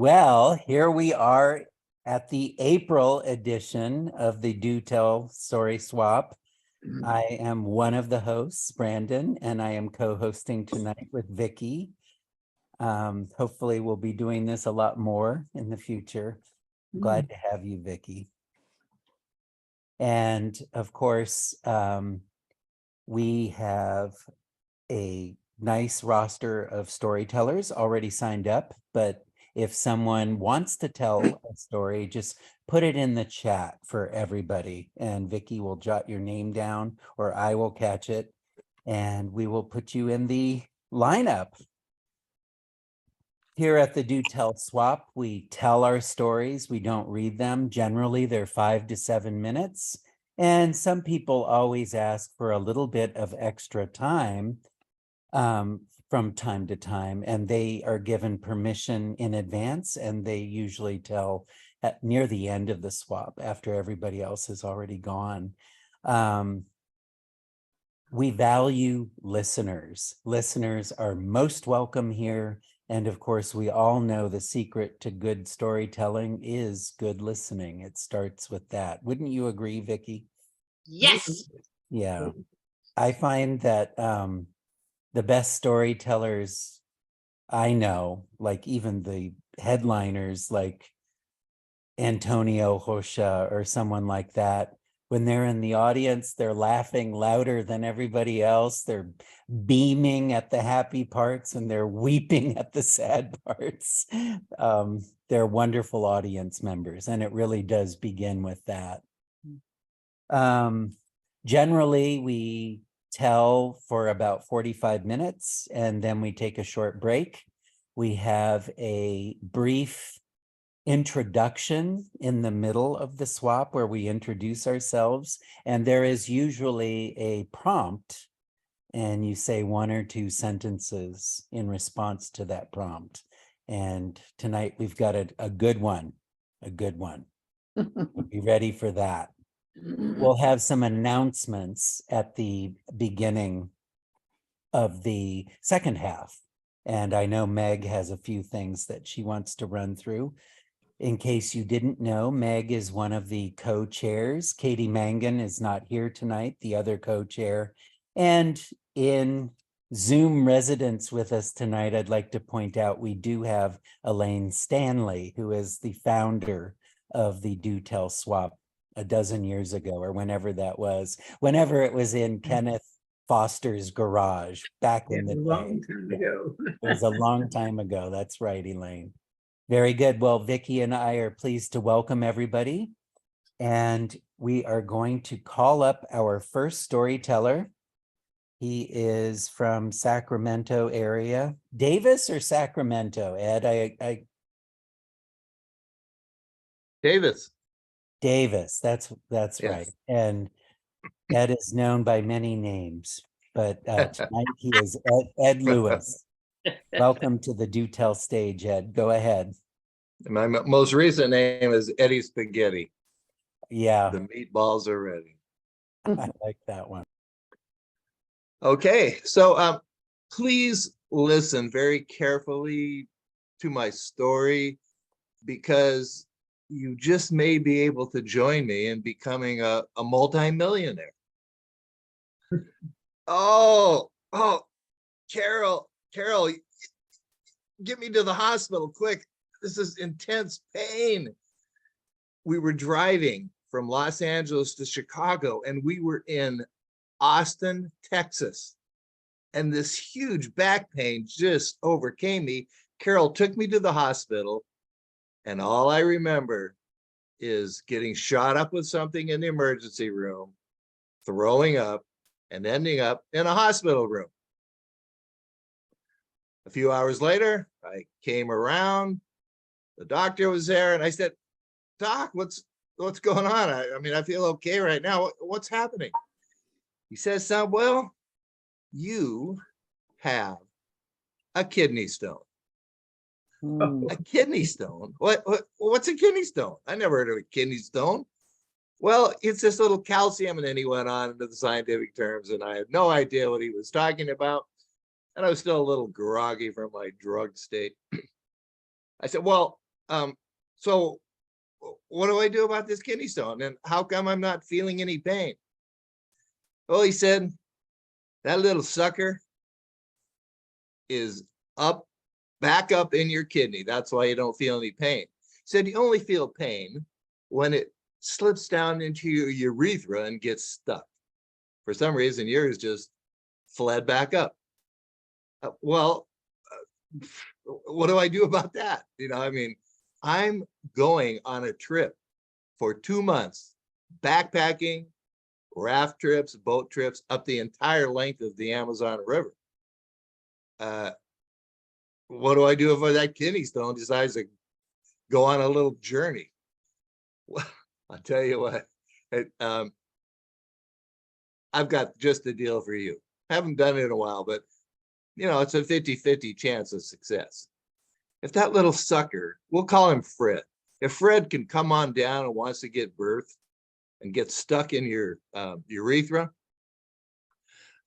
Well, here we are at the April edition of the Do Tell Story Swap. I am one of the hosts, Brandon, and I am co-hosting tonight with Vicky. Hopefully we'll be doing this a lot more in the future. Glad to have you, Vicky. And of course, we have a nice roster of storytellers already signed up, but if someone wants to tell a story, just put it in the chat for everybody, and Vicky will jot your name down, or I will catch it, and we will put you in the lineup. Here at the Do Tell Swap, we tell our stories. We don't read them. Generally, they're 5 to 7 minutes. And some people always ask for a little bit of extra time from time to time, and they are given permission in advance, and they usually tell near the end of the swap after everybody else has already gone. We value listeners. Listeners are most welcome here. And of course, we all know the secret to good storytelling is good listening. It starts with that. Wouldn't you agree, Vicky? Yes. Yeah. I find that the best storytellers I know, like even the headliners like Antonio Rocha or someone like that, when they're in the audience, they're laughing louder than everybody else. They're beaming at the happy parts and they're weeping at the sad parts. They're wonderful audience members, and it really does begin with that. Generally, we tell for about 45 minutes and then we take a short break. We have a brief introduction in the middle of the swap where we introduce ourselves, and there is usually a prompt, and you say 1 or 2 sentences in response to that prompt. And tonight we've got a good one, Be ready for that. We'll have some announcements at the beginning of the second half. And I know Meg has a few things that she wants to run through. In case you didn't know, Meg is one of the co-chairs. Katie Mangan is not here tonight, the other co-chair. And in Zoom residence with us tonight, I'd like to point out we do have Elaine Stanley, who is the founder of the Do Tell Swap a dozen years ago, or whenever that was, whenever it was in Kenneth Foster's garage back in the day. Long time ago. It was a long time ago. That's right, Elaine. Very good. Well, Vicky and I are pleased to welcome everybody. And we are going to call up our first storyteller. He is from Sacramento area. Davis or Sacramento, Ed? Davis. Davis, that's Yes. right. And Ed is known by many names, but tonight he is Ed Lewis. Welcome to the Do Tell stage, Ed. Go ahead. My most recent name is Eddie Spaghetti. Yeah, The meatballs are ready. I like that one. Okay, so please listen very carefully to my story, because you just may be able to join me in becoming a multi-millionaire. Oh, Carol, get me to the hospital quick. This is intense pain. We were driving from Los Angeles to Chicago, and we were in Austin, Texas. And this huge back pain just overcame me. Carol took me to the hospital, and all I remember is getting shot up with something in the emergency room, throwing up, and ending up in a hospital room. A few hours later, I came around. The doctor was there, and I said, "Doc, what's going on? I mean, I feel okay right now. What's happening?" He says, "Son, well, you have a kidney stone." A kidney stone? What's a kidney stone? I never heard of a kidney stone. Well, it's this little calcium, and then he went on into the scientific terms, and I had no idea what he was talking about. And I was still a little groggy from my drug state. I said, "Well, So what do I do about this kidney stone? And how come I'm not feeling any pain? Well, he said, that little sucker is back up in your kidney. That's why you don't feel any pain. He said, you only feel pain when it slips down into your urethra and gets stuck. For some reason, yours just fled back up. Well, what do I do about that? I mean, I'm going on a trip for 2 months, backpacking, raft trips, boat trips up the entire length of the Amazon River. What do I do if that kidney stone decides to go on a little journey? Well, I'll tell you what, I've got just the deal for you. I haven't done it in a while, but it's a 50-50 chance of success. If that little sucker, we'll call him Fred, if Fred can come on down and wants to get birth and get stuck in your urethra,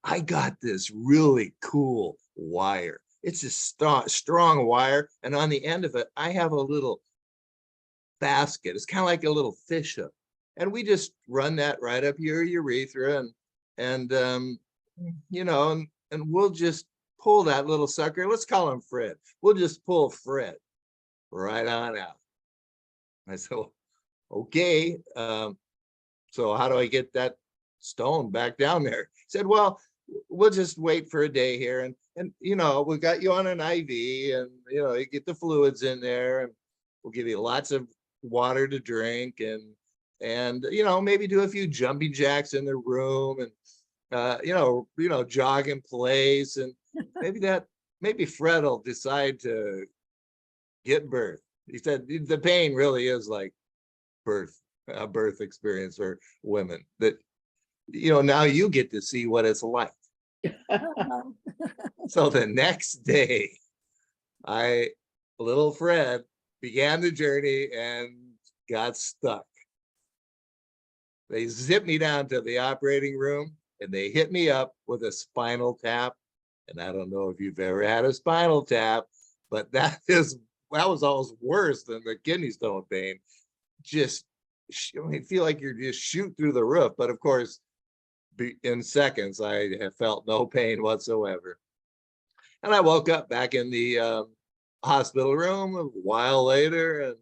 I got this really cool wire. It's a strong wire, and on the end of it, I have a little basket. It's kind of like a little fish hook, and we just run that right up your urethra, and we'll just pull that little sucker. Let's call him Fred. We'll just pull Fred right on out. I said, okay. So how do I get that stone back down there? He said, well, we'll just wait for a day here, and we got you on an IV, and you get the fluids in there, and we'll give you lots of water to drink, and maybe do a few jumping jacks in the room, and jog in place, and maybe Fred will decide to get birth. He said the pain really is like a birth experience for women, that now you get to see what it's like. So the next day, little Fred began the journey and got stuck. They zipped me down to the operating room, and they hit me up with a spinal tap. And I don't know if you've ever had a spinal tap, but that was almost worse than the kidney stone pain. Just, feel like you're just shoot through the roof. But of course, in seconds, I have felt no pain whatsoever. And I woke up back in the hospital room a while later,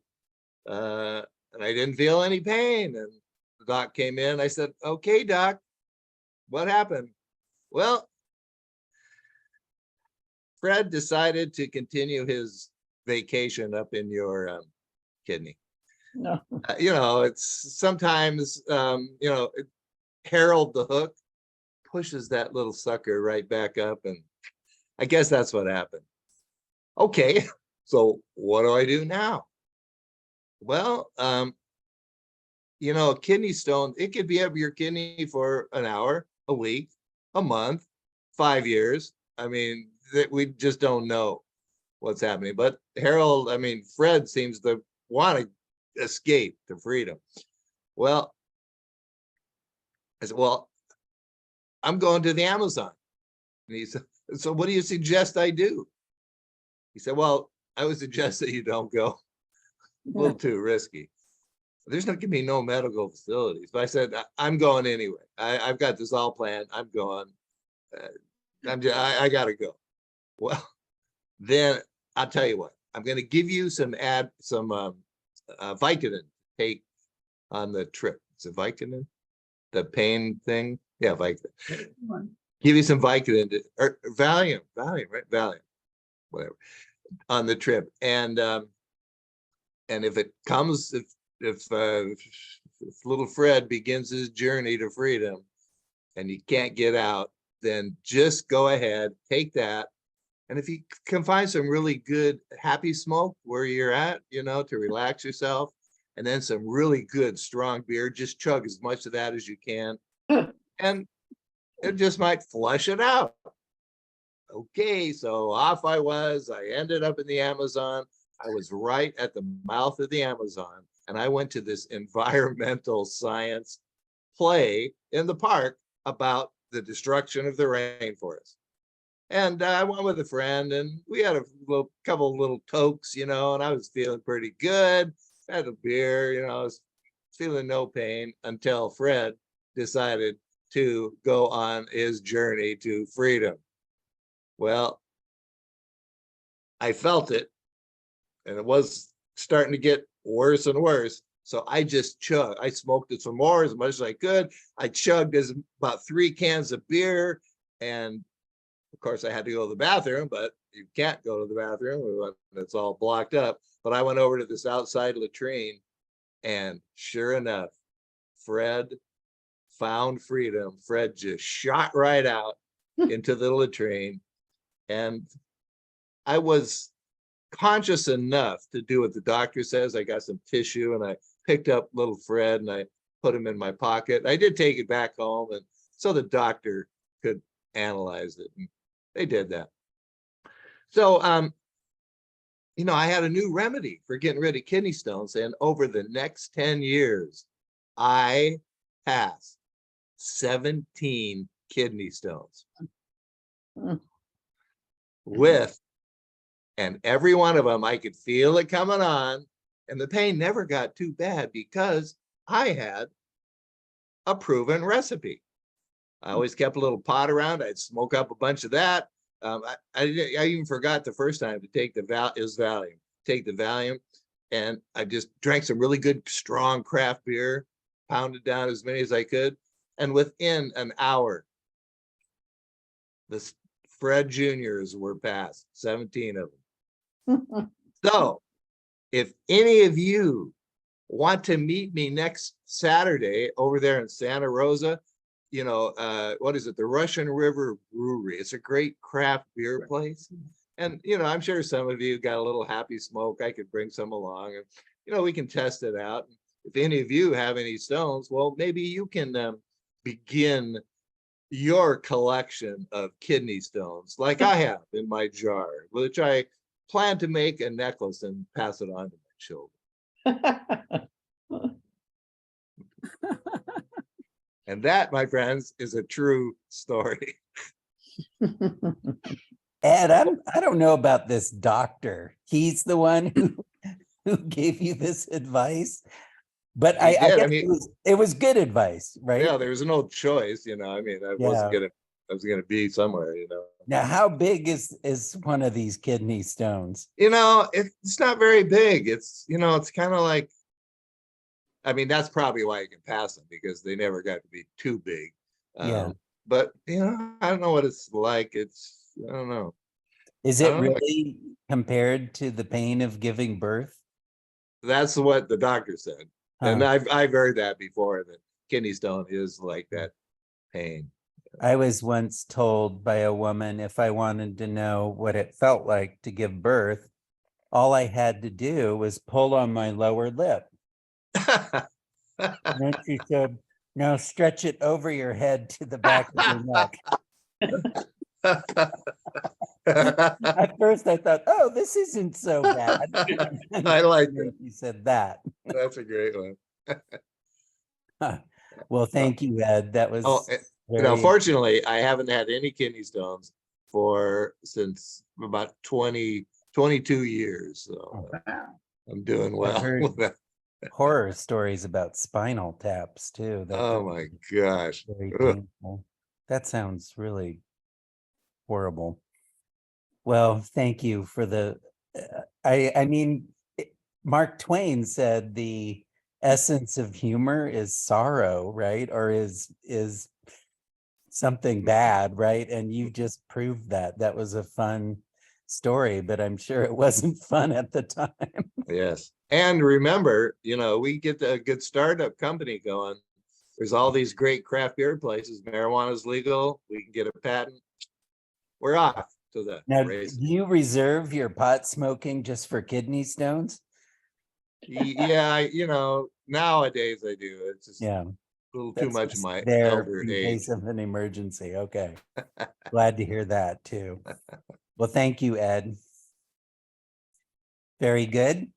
and I didn't feel any pain. And the doc came in. I said, okay, doc, what happened? Well, Fred decided to continue his vacation up in your kidney. No. It's sometimes, Harold the Hook pushes that little sucker right back up, and I guess that's what happened. Okay, so what do I do now? Well, a kidney stone, it could be up your kidney for an hour, a week, a month, 5 years. I mean, we just don't know what's happening. But Fred seems to want to escape to freedom. Well, I said, well, I'm going to the Amazon. And he said, so what do you suggest I do? He said, well, I would suggest that you don't go. A little too risky. There's not going to be no medical facilities. But I said, I'm going anyway. I've got this all planned. I'm going. I got to go. Well, then I'll tell you what. I'm going to give you some Vicodin to take on the trip. Is it Vicodin? The pain thing? Yeah, Vicodin. Give you some Vicodin or Valium, right? Valium, whatever, on the trip. And if it comes, if little Fred begins his journey to freedom and you can't get out, then just go ahead, take that. And if you can find some really good happy smoke where you're at, to relax yourself, and then some really good strong beer, just chug as much of that as you can. And it just might flush it out. Okay, so off I was. I ended up in the Amazon. I was right at the mouth of the Amazon, and I went to this environmental science play in the park about the destruction of the rainforest. And I went with a friend, and we had a couple of little tokes, and I was feeling pretty good. Had a beer, I was feeling no pain until Fred decided to go on his journey to freedom. Well, I felt it, and it was starting to get worse and worse. So I just chugged. I smoked it some more as much as I could. I chugged about 3 cans of beer, and of course, I had to go to the bathroom, but you can't go to the bathroom. It's all blocked up. But I went over to this outside latrine, and sure enough, Fred found freedom. Fred just shot right out into the latrine. And I was conscious enough to do what the doctor says. I got some tissue, and I picked up little Fred, and I put him in my pocket. I did take it back home, and so the doctor could analyze it. And they did that. So, I had a new remedy for getting rid of kidney stones. And over the next 10 years, I passed 17 kidney stones with, and every one of them, I could feel it coming on. And the pain never got too bad because I had a proven recipe. I always kept a little pot around. I'd smoke up a bunch of that. I even forgot the first time to take the Valium. Take the Valium, and I just drank some really good, strong craft beer, pounded down as many as I could, and within an hour, the Fred Juniors were passed, 17 of them. So, if any of you want to meet me next Saturday over there in Santa Rosa, what is it? The Russian River Brewery. It's a great craft beer place. And, I'm sure some of you got a little happy smoke. I could bring some along, and, we can test it out. If any of you have any stones, well, maybe you can begin your collection of kidney stones like I have in my jar, which I plan to make a necklace and pass it on to my children. And that, my friends, is a true story. Ed, I don't know about this doctor. He's the one who gave you this advice, but I guess it was good advice, right? Yeah, there was no choice, I was gonna be somewhere, Now, how big is one of these kidney stones? It's not very big. It's kind of like, that's probably why you can pass them, because they never got to be too big. Yeah. But I don't know what it's like. I don't know. Is it really compared to the pain of giving birth? That's what the doctor said. And I've heard that before, that kidney stone is like that pain. I was once told by a woman, if I wanted to know what it felt like to give birth, all I had to do was pull on my lower lip. And then she said, now stretch it over your head to the back of your neck. At first I thought, oh, this isn't so bad. I like it. You said that. That's a great one. Well, thank you, Ed. That was fortunately, I haven't had any kidney stones since about 22 years. So I'm doing well with that. Horror stories about spinal taps too. Oh my gosh. Very painful. That sounds really horrible. Well, thank you for the, Mark Twain said the essence of humor is sorrow, right? Or is something bad, right? And you just proved that. That was a fun story, but I'm sure it wasn't fun at the time. Yes. And remember, we get a good startup company going. There's all these great craft beer places. Marijuana is legal. We can get a patent. We're off to the race. Do you reserve your pot smoking just for kidney stones? Yeah, nowadays I do. It's just a little too much of my elder in age. Case of an emergency. Okay. Glad to hear that too. Well, thank you, Ed. Very good.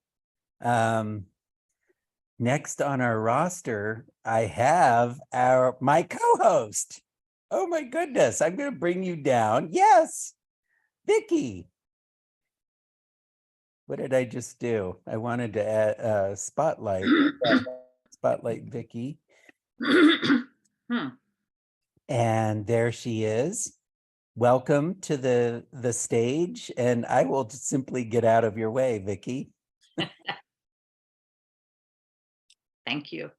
Next on our roster, I have my co-host. Oh my goodness, I'm going to bring you down. Yes, Vicky. What did I just do? I wanted to add spotlight. Spotlight Vicky. And there she is. Welcome to the stage, and I will simply get out of your way, Vicky. Thank you.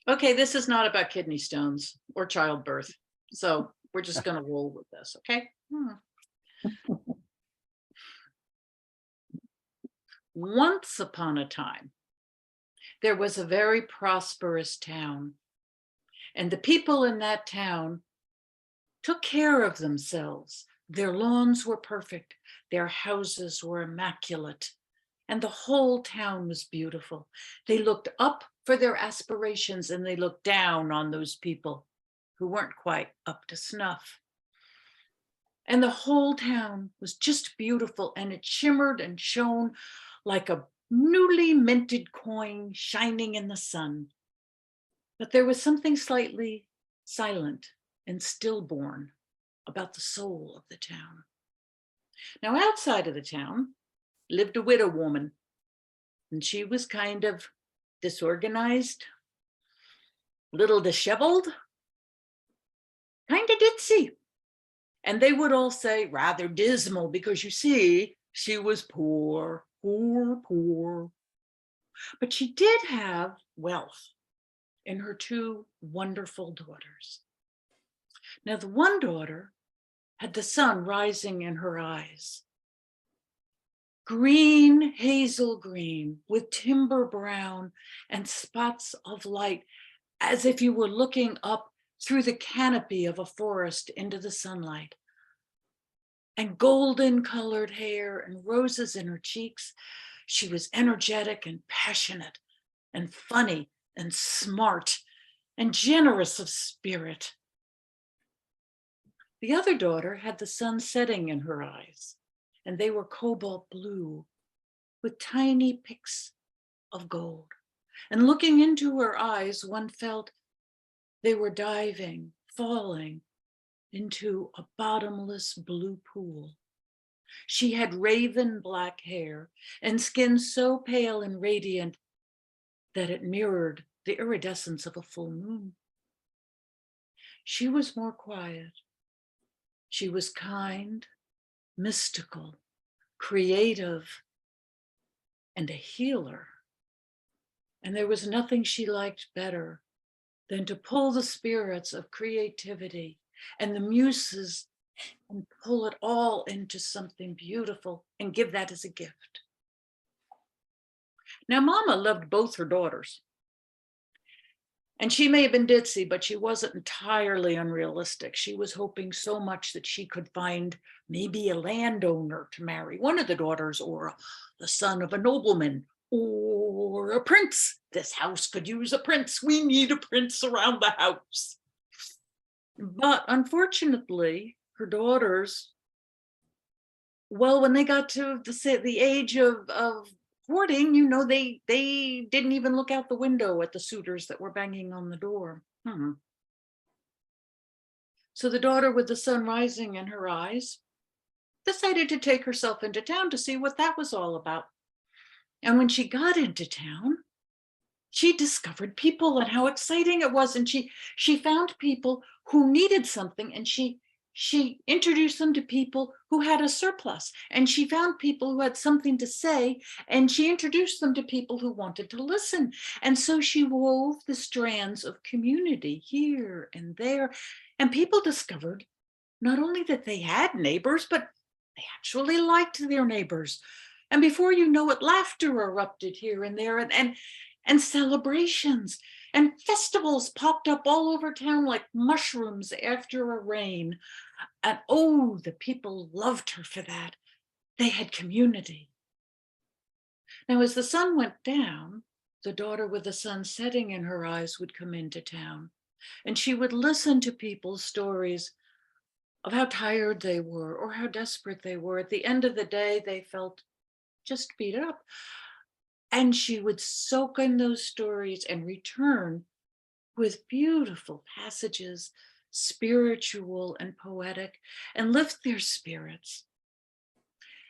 Okay, this is not about kidney stones or childbirth, so we're just going to roll with this, okay? Once upon a time, there was a very prosperous town, and the people in that town took care of themselves. Their lawns were perfect, their houses were immaculate, and the whole town was beautiful. They looked up for their aspirations and they looked down on those people who weren't quite up to snuff. And the whole town was just beautiful, and it shimmered and shone like a newly minted coin shining in the sun. But there was something slightly silent and stillborn about the soul of the town. Now, outside of the town lived a widow woman, and she was kind of disorganized, little disheveled, kind of ditzy. And they would all say rather dismal, because you see, she was poor, poor, poor. But she did have wealth in her two wonderful daughters. Now, the one daughter had the sun rising in her eyes, green, hazel green, with timber brown and spots of light, as if you were looking up through the canopy of a forest into the sunlight. And golden colored hair and roses in her cheeks. She was energetic and passionate and funny and smart and generous of spirit. The other daughter had the sun setting in her eyes, and they were cobalt blue with tiny picks of gold. And looking into her eyes, one felt they were diving, falling into a bottomless blue pool. She had raven black hair and skin so pale and radiant that it mirrored the iridescence of a full moon. She was more quiet. She was kind, mystical, creative, and a healer. And there was nothing she liked better than to pull the spirits of creativity and the muses and pull it all into something beautiful and give that as a gift. Now, Mama loved both her daughters. And she may have been ditzy, but she wasn't entirely unrealistic. She was hoping so much that she could find maybe a landowner to marry one of the daughters, or the son of a nobleman, or a prince. This house could use a prince. We need a prince around the house. But unfortunately, her daughters, well, when they got to the age of courting, you know, they didn't even look out the window at the suitors that were banging on the door. So the daughter with the sun rising in her eyes decided to take herself into town to see what that was all about. And when she got into town, she discovered people and how exciting it was. And she found people who needed something, and she introduced them to people who had a surplus, and she found people who had something to say, and she introduced them to people who wanted to listen. And so she wove the strands of community here and there, and people discovered not only that they had neighbors, but they actually liked their neighbors. And before you know it, laughter erupted here and there, and celebrations and festivals popped up all over town like mushrooms after a rain. And oh, the people loved her for that. They had community. Now, as the sun went down, the daughter with the sun setting in her eyes would come into town, and she would listen to people's stories of how tired they were or how desperate they were. At the end of the day, they felt just beat up. And she would soak in those stories and return with beautiful passages spiritual and poetic and lift their spirits.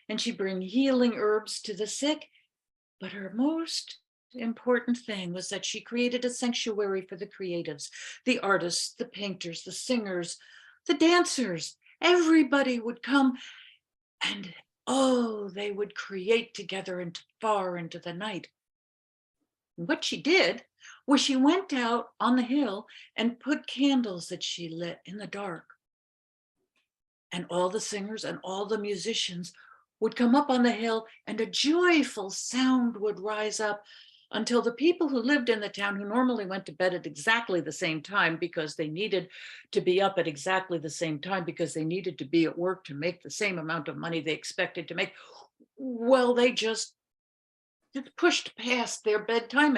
And she'd bring healing herbs to the sick. But her most important thing was that she created a sanctuary for the creatives, the artists, the painters, the singers, the dancers. Everybody would come and, oh, they would create together into far into the night. And what she did was she went out on the hill and put candles that she lit in the dark. And all the singers and all the musicians would come up on the hill, and a joyful sound would rise up until the people who lived in the town, who normally went to bed at exactly the same time because they needed to be up at exactly the same time because they needed to be at work to make the same amount of money they expected to make, well, they just pushed past their bedtime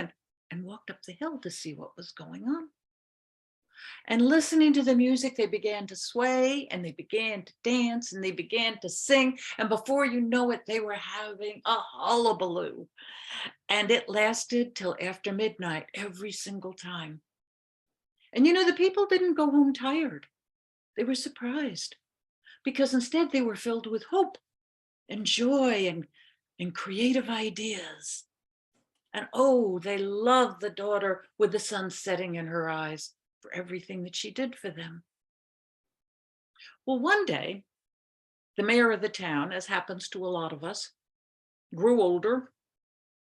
and walked up the hill to see what was going on. And listening to the music, they began to sway and they began to dance and they began to sing. And before you know it, they were having a hullabaloo. And it lasted till after midnight every single time. And you know, the people didn't go home tired. They were surprised because instead they were filled with hope and joy and creative ideas. And oh, they loved the daughter with the sun setting in her eyes for everything that she did for them. Well, one day, the mayor of the town, as happens to a lot of us, grew older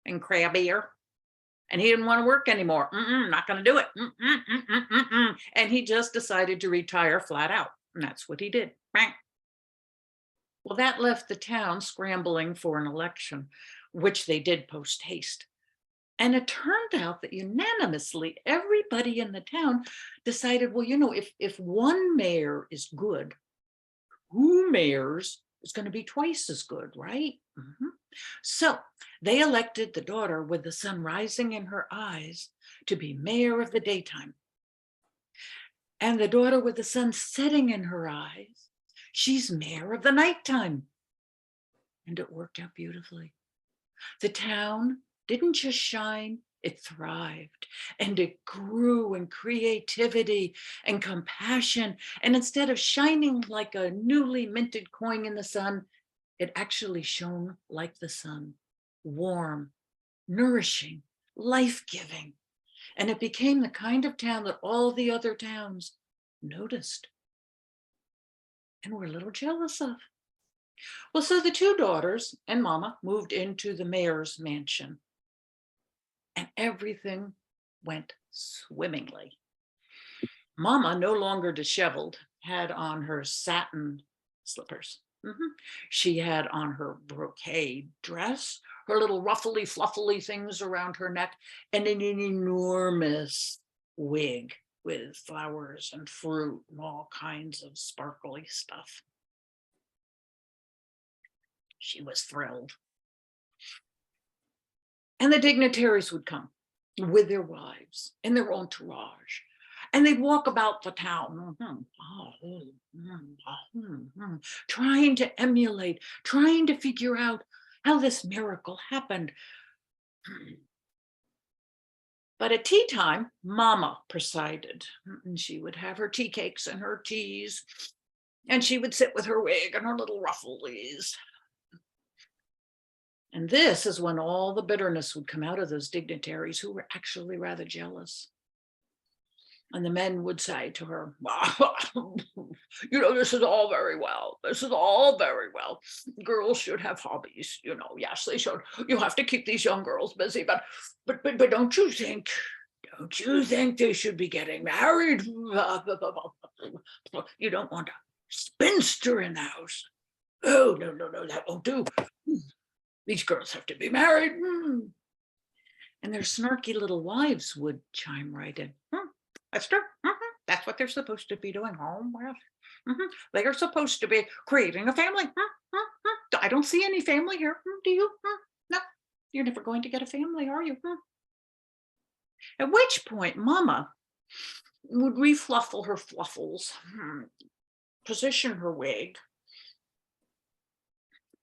and crabbier, and he didn't want to work anymore. Not going to do it. And he just decided to retire flat out. And that's what he did. Bang. Well, that left the town scrambling for an election, which they did post haste. And it turned out that unanimously, everybody in the town decided, well, you know, if one mayor is good, 2 mayors is going to be twice as good, right? So they elected the daughter with the sun rising in her eyes to be mayor of the daytime. And the daughter with the sun setting in her eyes, she's mayor of the nighttime. And it worked out beautifully. The town didn't just shine, it thrived, and it grew in creativity and compassion. And instead of shining like a newly minted coin in the sun, it actually shone like the sun, warm, nourishing, life-giving. And it became the kind of town that all the other towns noticed and were a little jealous of. Well, so the 2 daughters and Mama moved into the mayor's mansion. And everything went swimmingly. Mama, no longer disheveled, had on her satin slippers. She had on her brocade dress, her little ruffly, fluffly things around her neck, and an enormous wig with flowers and fruit and all kinds of sparkly stuff. She was thrilled. And the dignitaries would come with their wives and their entourage, and they'd walk about the town, trying to emulate, trying to figure out how this miracle happened. But at tea time, Mama presided, and she would have her tea cakes and her teas, and she would sit with her wig and her little ruffles. And this is when all the bitterness would come out of those dignitaries who were actually rather jealous. And the men would say to her, you know, this is all very well. This is all very well. Girls should have hobbies, you know. Yes, they should. You have to keep these young girls busy, but don't you think they should be getting married? You don't want a spinster in the house. Oh, no, that won't do. These girls have to be married. And their snarky little wives would chime right in. That's true. That's what they're supposed to be doing. Oh, well, they are supposed to be creating a family. I don't see any family here. Do you? No, you're never going to get a family, are you? At which point, Mama would refluffle her fluffles, position her wig,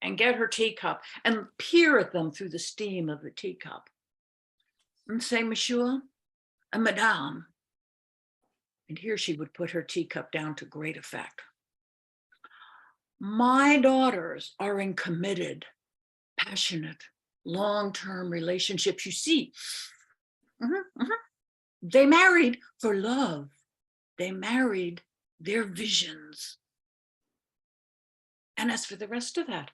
and get her teacup and peer at them through the steam of the teacup and say, Monsieur and Madame, And here she would put her teacup down to great effect. My daughters are in committed, passionate, long-term relationships. You see, they married for love. They married their visions. And as for the rest of that,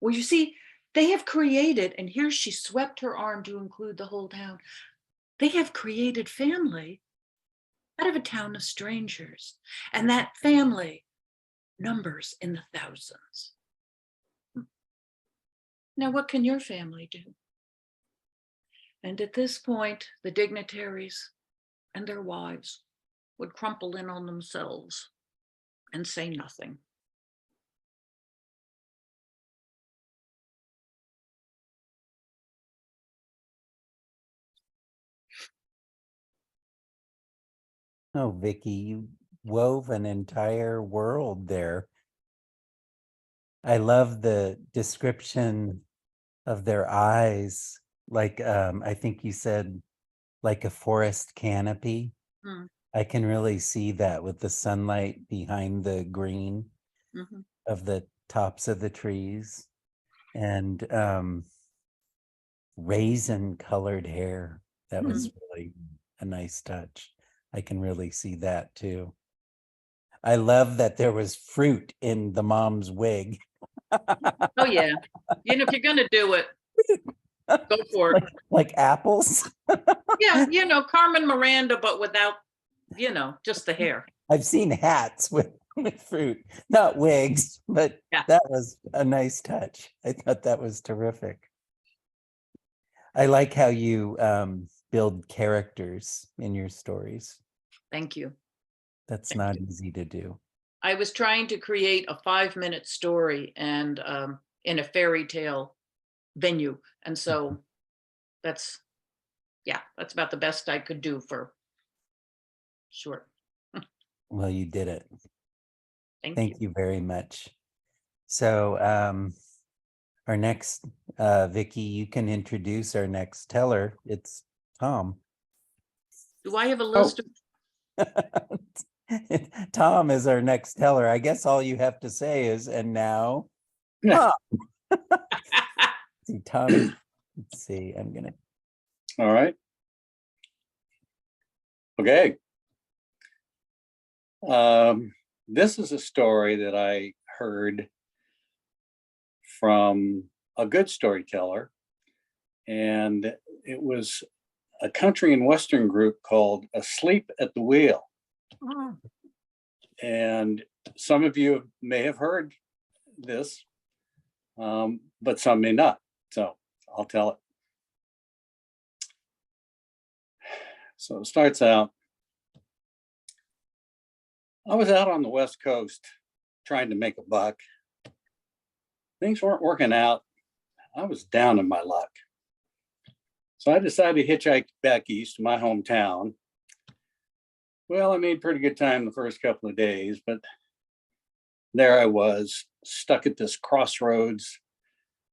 well, you see, they have created, and here she swept her arm to include the whole town. They have created family out of a town of strangers. And that family numbers in the thousands. Now, what can your family do? And at this point, the dignitaries and their wives would crumple in on themselves and say nothing. Oh, Vicky, you wove an entire world there. I love the description of their eyes, like I think you said like a forest canopy. Hmm. I can really see that with the sunlight behind the green Mhm. of the tops of the trees, and raisin colored hair. That was really a nice touch. I can really see that too. I love that there was fruit in the mom's wig. Oh yeah, if you're gonna do it, go for it. Like apples. Yeah, Carmen Miranda, but without, just the hair. I've seen hats with fruit, not wigs, but Yeah. that was a nice touch. I thought that was terrific. I like how you build characters in your stories. Thank you. That's Thank not you. easy to do. I was trying to create a 5-minute story and in a fairy tale venue. And so that's about the best I could do for short. Well, you did it. Thank you. Thank you very much. So our next, Vicky, you can introduce our next teller. It's Tom. Do I have a list of Tom is our next teller. I guess all you have to say is, and now, Tom. See, Tom, let's see, I'm gonna. All right. Okay. This is a story that I heard from a good storyteller, and it was a country and western group called Asleep at the Wheel. Oh, And some of you may have heard this, but some may not. So I'll tell it. So it starts out, I was out on the West Coast trying to make a buck. Things weren't working out. I was down in my luck. So I decided to hitchhike back east to my hometown. Well, I made pretty good time the first couple of days, but there I was, stuck at this crossroads,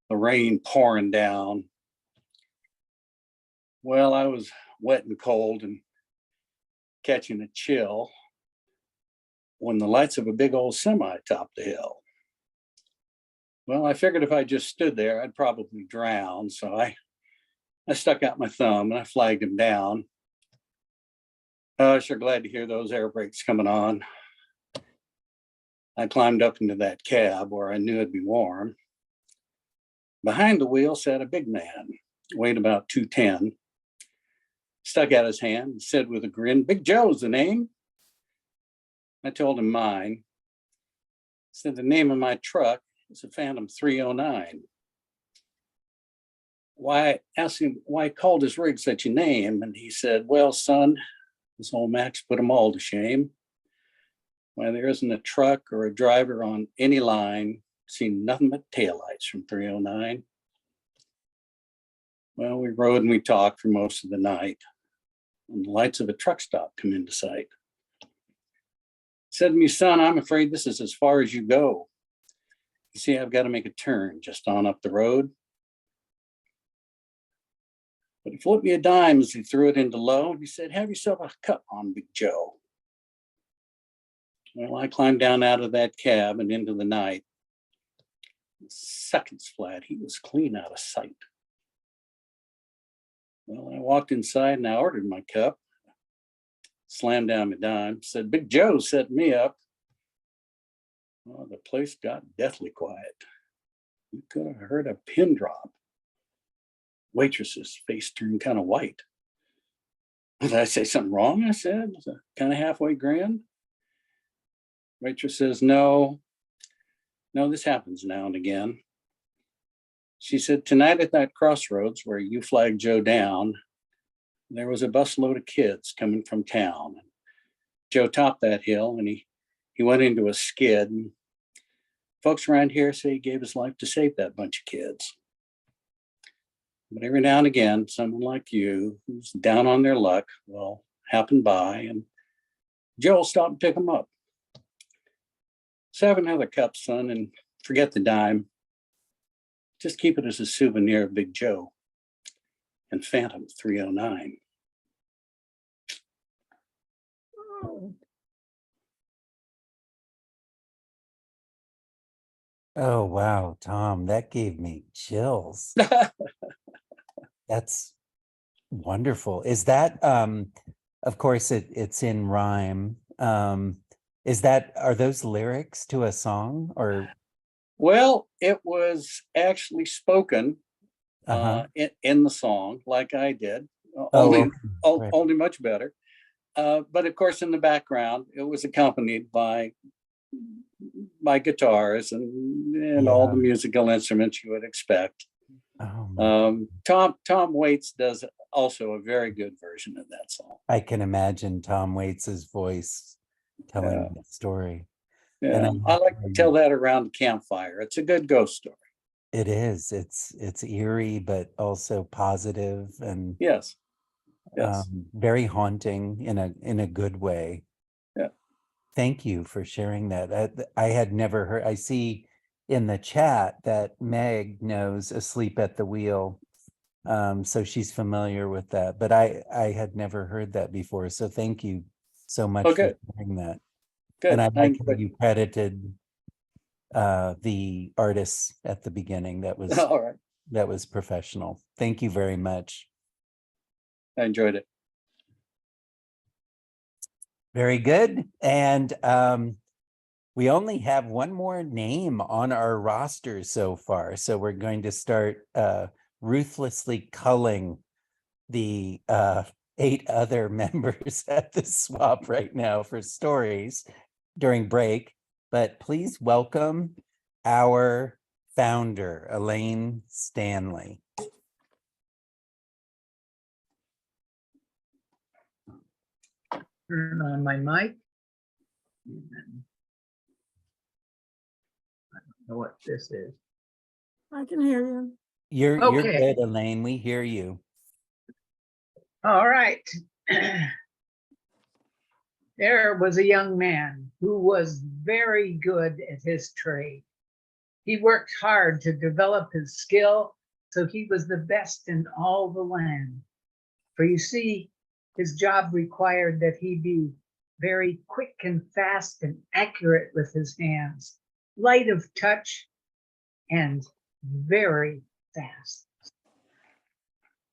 the rain pouring down. Well, I was wet and cold and catching a chill when the lights of a big old semi topped the hill. Well, I figured if I just stood there, I'd probably drown. So I stuck out my thumb and I flagged him down. Sure glad to hear those air brakes coming on. I climbed up into that cab where I knew it'd be warm. Behind the wheel sat a big man, weighed about 210, stuck out his hand and said with a grin, "Big Joe's the name." I told him mine. Said the name of my truck is a Phantom 309. Why, asked him why he called his rig such a name, and he said, "Well, son, this old Max put them all to shame. Why, there isn't a truck or a driver on any line seen nothing but taillights from 309. Well, we rode and we talked for most of the night, and the lights of a truck stop come into sight. Said to me, "Son, I'm afraid this is as far as you go. You see, I've got to make a turn just on up the road." But he flipped me a dime as he threw it into low, and he said, "Have yourself a cup on, Big Joe." Well, I climbed down out of that cab and into the night. Seconds flat, he was clean out of sight. Well, I walked inside and I ordered my cup, slammed down my dime, said, Big Joe set me up. Well, the place got deathly quiet. You could have heard a pin drop. Waitress's face turned kind of white. Did I say something wrong? I said, kind of halfway grin. Waitress says, no, this happens now and again. She said, tonight at that crossroads where you flagged Joe down, there was a busload of kids coming from town. Joe topped that hill and he went into a skid. And folks around here say he gave his life to save that bunch of kids. But every now and again, someone like you who's down on their luck will happen by and Joe will stop and pick them up. So have another cup, son, and forget the dime. Just keep it as a souvenir of Big Joe and Phantom 309. Oh, wow, Tom, that gave me chills. That's wonderful. Is that, of course, it's in rhyme. Are those lyrics to a song or? Well, it was actually spoken Uh-huh. in the song, like I did, Oh, okay. Right. only much better. But of course, in the background, it was accompanied by guitars and all the Yeah. musical instruments you would expect. Oh, my Tom Waits does also a very good version of that song. I can imagine Tom Waits's voice telling Yeah. the story. Yeah, And I like to tell that around the campfire. It's a good ghost story. it is. It's eerie, but also positive and Yes. very haunting in a good way. Yeah. Thank you for sharing that. I had never heard. I see in the chat that Meg knows "Asleep at the Wheel," so she's familiar with that. But I had never heard that before. So thank you so much for sharing that. Good. And I like how you credited the artists at the beginning. That was All right. that was professional. Thank you very much. I enjoyed it. Very good. And we only have one more name on our roster so far. So we're going to start ruthlessly culling the 8 other members at the swap right now for stories during break. But please welcome our founder, Elaine Stanley. Turn on my mic. I don't know what this is. I can hear you. You're Okay. good, Elaine. We hear you. All right. There was a young man who was very good at his trade. He worked hard to develop his skill, so he was the best in all the land. For you see, his job required that he be very quick and fast and accurate with his hands, light of touch, and very fast.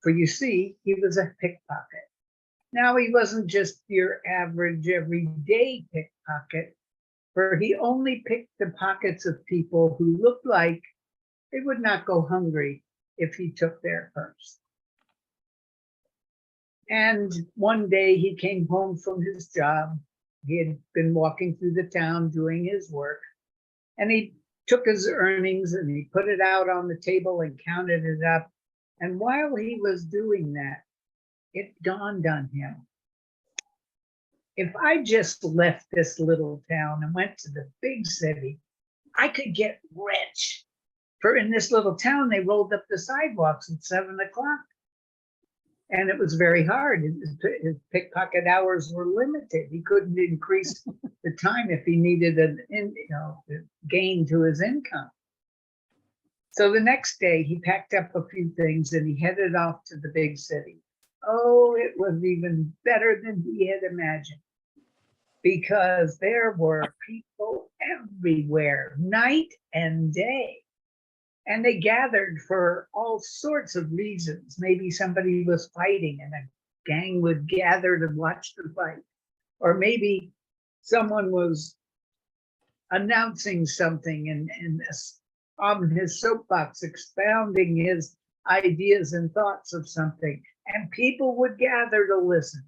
For you see, he was a pickpocket. Now, he wasn't just your average everyday pickpocket, for he only picked the pockets of people who looked like they would not go hungry if he took their purse. And one day he came home from his job. He had been walking through the town doing his work, and he took his earnings and he put it out on the table and counted it up. And while he was doing that, it dawned on him, if I just left this little town and went to the big city, I could get rich. For in this little town, they rolled up the sidewalks at 7 o'clock. And it was very hard. His pickpocket hours were limited. He couldn't increase the time if he needed a gain to his income. So the next day he packed up a few things and he headed off to the big city. Oh, it was even better than he had imagined. because there were people everywhere, night and day. And they gathered for all sorts of reasons. Maybe somebody was fighting and a gang would gather to watch the fight. Or maybe someone was announcing something and on his soapbox expounding his ideas and thoughts of something. And people would gather to listen.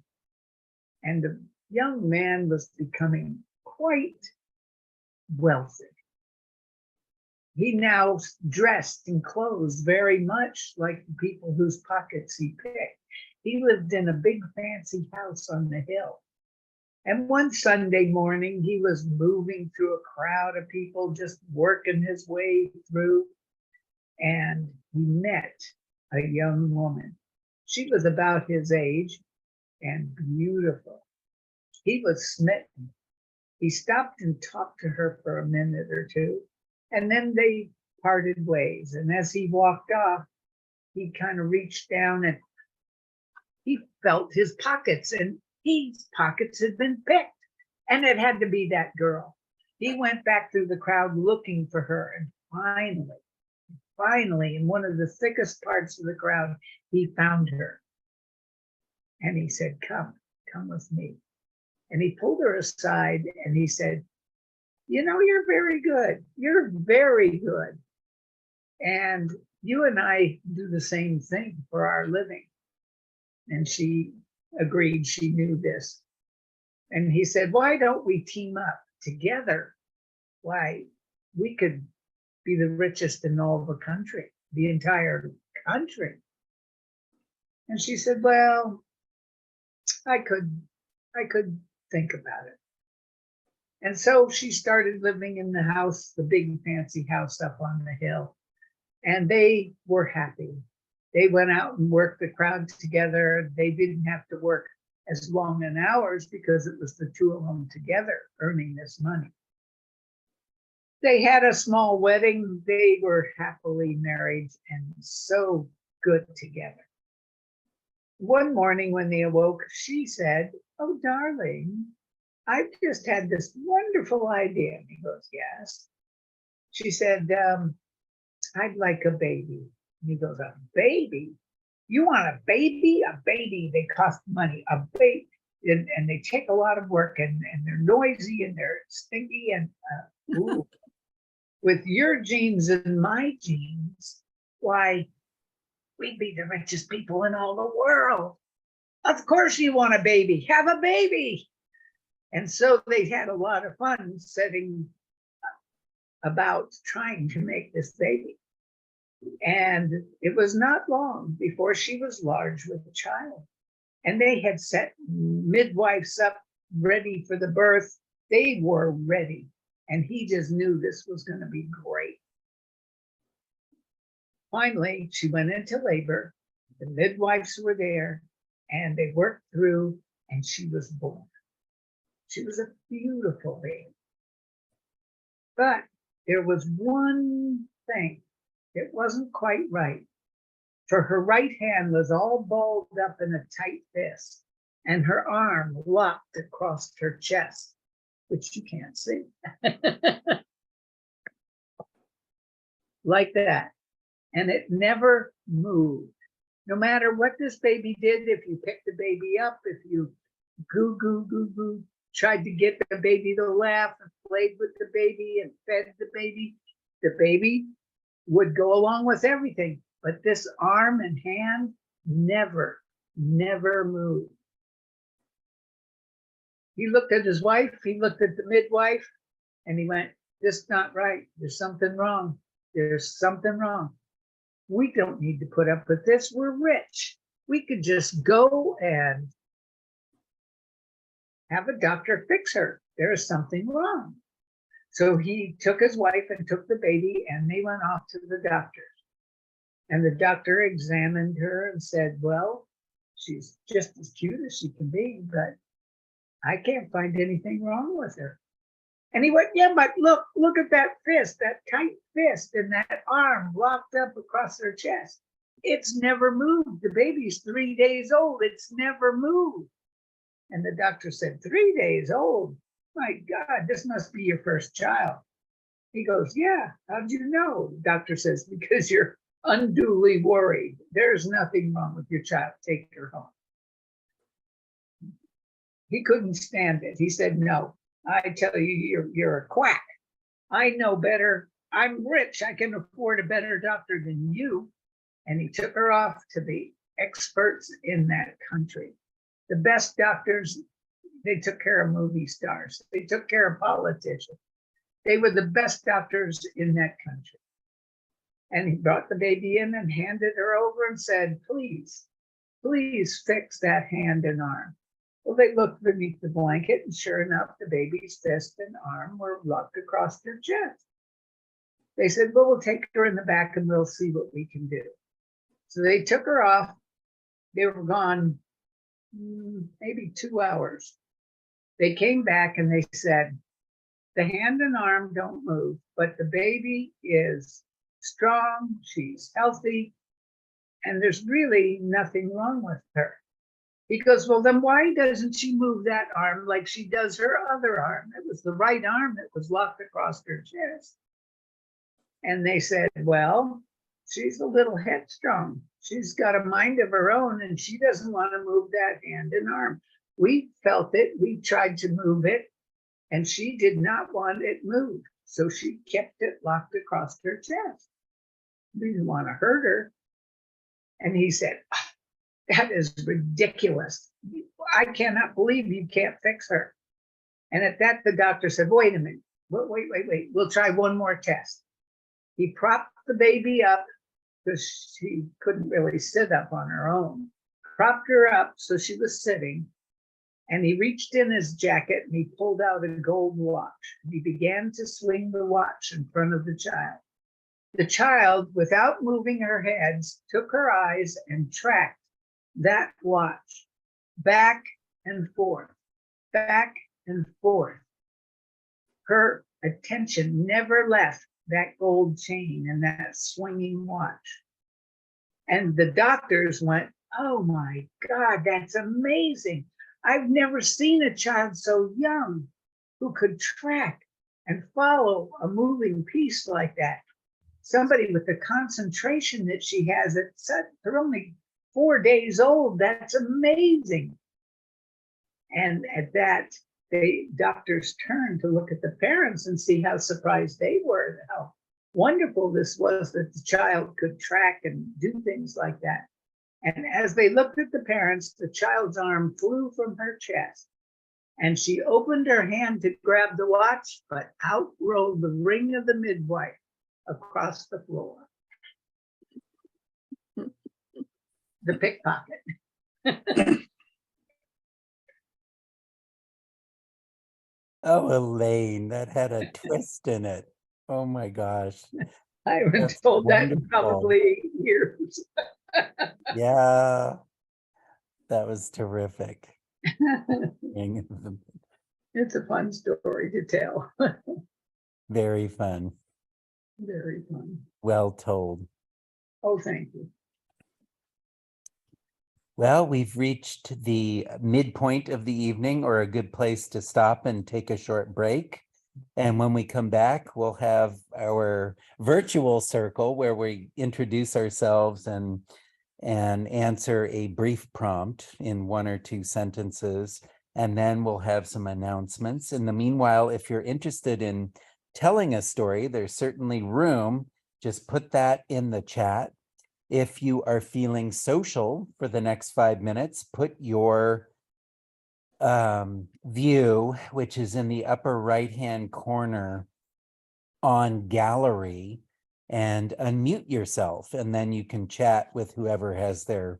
And the young man was becoming quite wealthy. He now dressed and clothes very much like the people whose pockets he picked. He lived in a big fancy house on the hill. And one Sunday morning, he was moving through a crowd of people, just working his way through. And he met a young woman. She was about his age and beautiful. He was smitten. He stopped and talked to her for a minute or two. And then they parted ways. And as he walked off, he kind of reached down and he felt his pockets, and his pockets had been picked. And it had to be that girl. He went back through the crowd looking for her. And finally, in one of the thickest parts of the crowd, he found her. And he said, come with me. And he pulled her aside and he said, you know, you're very good. You're very good. And you and I do the same thing for our living. And she agreed, she knew this. And he said, why don't we team up together? Why, we could be the richest in all the country, the entire country. And she said, well, I could think about it. And so she started living in the house, the big fancy house up on the hill. And they were happy. They went out and worked the crowd together. They didn't have to work as long in hours because it was the two of them together earning this money. They had a small wedding. They were happily married and so good together. One morning when they awoke, she said, oh, darling, I've just had this wonderful idea. And he goes, yes. She said, I'd like a baby. And he goes, a baby? You want a baby? A baby, they cost money. A baby, and they take a lot of work, and they're noisy and they're stinky. And ooh. With your genes and my genes, why, we'd be the richest people in all the world. Of course you want a baby. Have a baby. And so they had a lot of fun setting about trying to make this baby. And it was not long before she was large with a child. And they had set midwives up ready for the birth. They were ready. And he just knew this was going to be great. Finally, she went into labor. The midwives were there and they worked through, and she was born. She was a beautiful baby. But there was one thing that wasn't quite right. For her right hand was all balled up in a tight fist, and her arm locked across her chest, which you can't see. Like that. And it never moved. No matter what this baby did, if you picked the baby up, if you goo, tried to get the baby to laugh and played with the baby and fed the baby would go along with everything. But this arm and hand never moved. He looked at his wife, he looked at the midwife, and he went, this is not right. There's something wrong. There's something wrong. We don't need to put up with this. We're rich. We could just go and have a doctor fix her. There is something wrong. So he took his wife and took the baby, and they went off to the doctor. And the doctor examined her and said, well, she's just as cute as she can be, but I can't find anything wrong with her. And he went, yeah, but look at that fist, that tight fist, and that arm locked up across her chest. It's never moved. The baby's 3 days old. It's never moved. And the doctor said, 3 days old? my God, this must be your first child. He goes, yeah, how'd you know? The doctor says, because you're unduly worried. There's nothing wrong with your child. Take her home. He couldn't stand it. He said, no, I tell you, you're a quack. I know better. I'm rich. I can afford a better doctor than you. And he took her off to the experts in that country. The best doctors, they took care of movie stars. They took care of politicians. They were the best doctors in that country. And he brought the baby in and handed her over and said, please, please fix that hand and arm. Well, they looked beneath the blanket, and sure enough, the baby's fist and arm were locked across her chest. They said, well, we'll take her in the back and we'll see what we can do. So they took her off. They were gone maybe 2 hours. They came back and they said, the hand and arm don't move, but the baby is strong, she's healthy, and there's really nothing wrong with her. He goes, well, then why doesn't she move that arm like she does her other arm? It was the right arm that was locked across her chest. And they said, well, she's a little headstrong. She's got a mind of her own, and she doesn't want to move that hand and arm. We felt it. We tried to move it, and she did not want it moved. So she kept it locked across her chest. We didn't want to hurt her. And he said, that is ridiculous. I cannot believe you can't fix her. And at that, the doctor said, wait a minute. Wait. We'll try one more test. He propped the baby up because she couldn't really sit up on her own. Propped her up so she was sitting. And he reached in his jacket and he pulled out a gold watch. And he began to swing the watch in front of the child. The child, without moving her head, took her eyes and tracked that watch back and forth, back and forth. Her attention never left that gold chain and that swinging watch. And the doctors went, oh my God, that's amazing. I've never seen a child so young who could track and follow a moving piece like that. Somebody with the concentration that she has, they're only 4 days old. That's amazing. And at that, the doctors turned to look at the parents and see how surprised they were, how wonderful this was that the child could track and do things like that. And as they looked at the parents, the child's arm flew from her chest and she opened her hand to grab the watch, but out rolled the ring of the midwife across the floor. The pickpocket. Oh, Elaine, that had a twist in it. Oh my gosh. I haven't That's told that in wonderful. probably 8 years. Yeah, that was terrific. It's a fun story to tell. Very fun. Very fun. Well told. Oh, thank you. Well, we've reached the midpoint of the evening, or a good place to stop and take a short break. And when we come back, we'll have our virtual circle where we introduce ourselves and answer a brief prompt in 1 or 2 sentences. And then we'll have some announcements. In the meanwhile, if you're interested in telling a story, there's certainly room. Just put that in the chat. If you are feeling social for the next 5 minutes, put your view, which is in the upper right-hand corner, on gallery, and unmute yourself, and then you can chat with whoever has their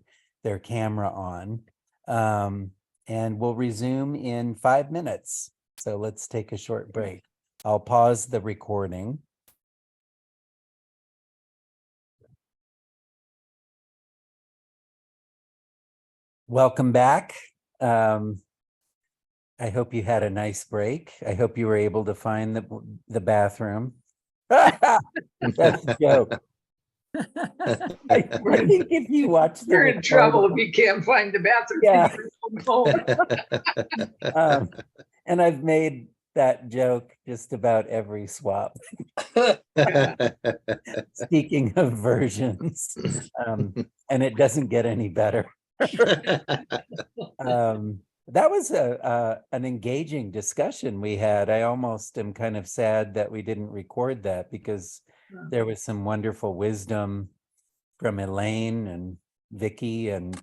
camera on. And we'll resume in 5 minutes. So let's take a short break. I'll pause the recording. Welcome back. I hope you had a nice break. I hope you were able to find the bathroom. That's a joke. I think if you watch the You're in trouble if recording- you can't find the bathroom. Yeah. in your own home. And I've made that joke just about every swap. Speaking of versions, and it doesn't get any better. That was an engaging discussion we had. I almost am kind of sad that we didn't record that because there was some wonderful wisdom from Elaine and Vicky, and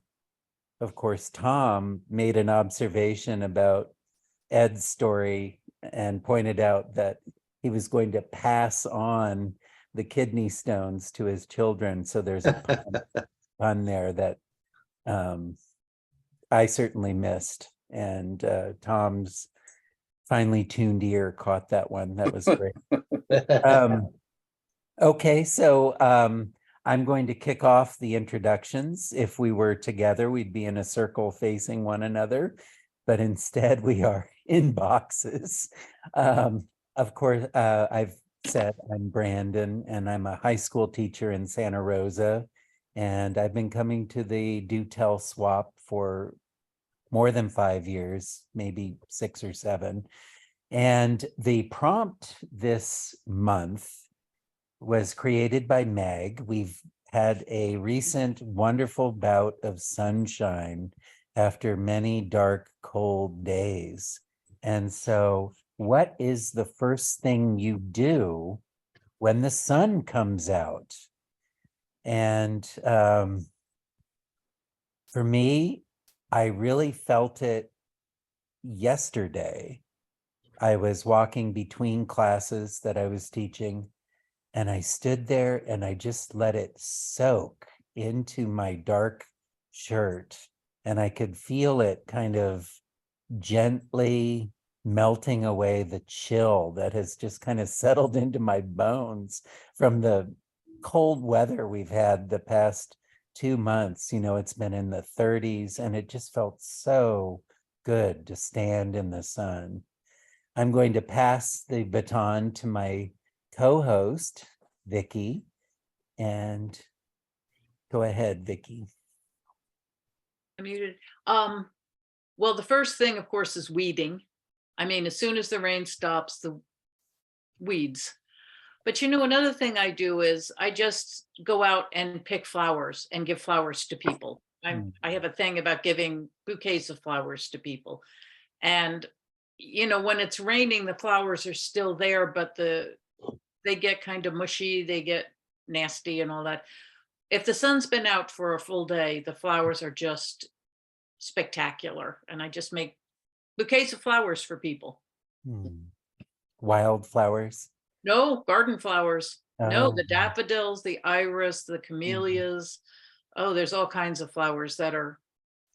of course Tom made an observation about Ed's story and pointed out that he was going to pass on the kidney stones to his children. So there's a pun there that I certainly missed, and Tom's finely tuned ear caught that one. That was great. Okay, so I'm going to kick off the introductions. If we were together, we'd be in a circle facing one another, but instead we are in boxes. Of course, I've said I'm Brandon, and I'm a high school teacher in Santa Rosa, and I've been coming to the Do Tell Swap for more than 5 years, maybe 6 or 7. And the prompt this month was created by Meg. We've had a recent wonderful bout of sunshine after many dark, cold days. And so, what is the first thing you do when the sun comes out? And for me, I really felt it yesterday. I was walking between classes that I was teaching, and I stood there and I just let it soak into my dark shirt, and I could feel it kind of gently melting away the chill that has just kind of settled into my bones from the cold weather we've had the past 2 months. You know, it's been in the 30s, and it just felt so good to stand in the sun. I'm going to pass the baton to my co-host, Vicky, and go ahead, Vicky. I'm muted. Well, the first thing, of course, is weeding. I mean, as soon as the rain stops, the weeds. But you know, another thing I do is I just go out and pick flowers and give flowers to people. I have a thing about giving bouquets of flowers to people. And, you know, when it's raining, the flowers are still there, but they get kind of mushy, they get nasty and all that. If the sun's been out for a full day, the flowers are just spectacular. And I just make bouquets of flowers for people. Wildflowers? No, garden flowers. No, the Oh. daffodils, the iris, the camellias. Oh, there's all kinds of flowers that are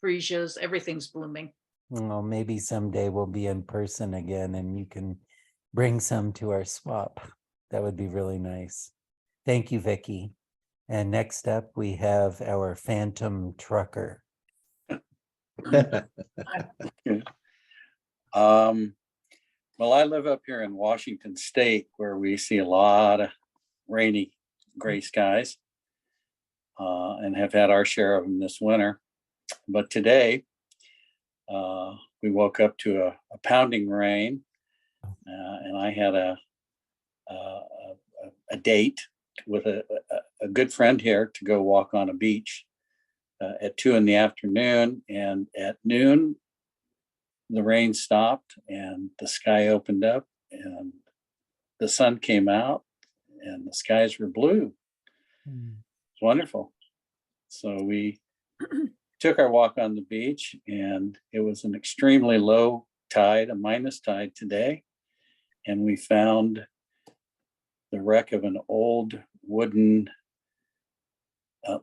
freesias. Everything's blooming. Well, maybe someday we'll be in person again and you can bring some to our swap. That would be really nice. Thank you, Vicky. And next up, we have our phantom trucker. Well, I live up here in Washington State, where we see a lot of rainy gray skies, and have had our share of them this winter. But today, we woke up to a pounding rain, and I had a date with a good friend here to go walk on a beach at 2 p.m. And at noon, the rain stopped and the sky opened up and the sun came out and the skies were blue. It's wonderful. So we took our walk on the beach, and it was an extremely low tide, a minus tide today. And we found the wreck of an old wooden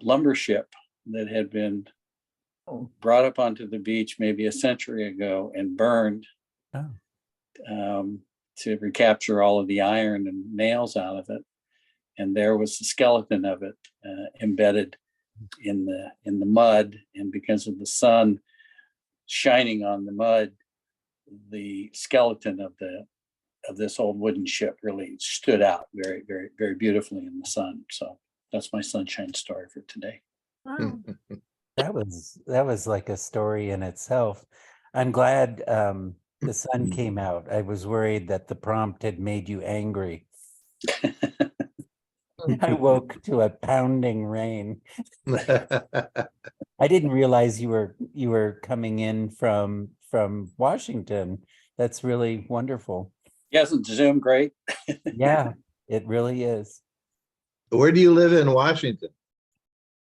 lumber ship that had been brought up onto the beach maybe a century ago and burned to recapture all of the iron and nails out of it. And there was the skeleton of it embedded in the mud. And because of the sun shining on the mud, the skeleton of this old wooden ship really stood out very, very, very beautifully in the sun. So that's my sunshine story for today. Wow. That was like a story in itself. I'm glad The sun came out. I was worried that the prompt had made you angry. I woke to a pounding rain. I didn't realize you were coming in from Washington. That's really wonderful. Isn't Zoom great? Yeah, it really is. Where do you live in Washington?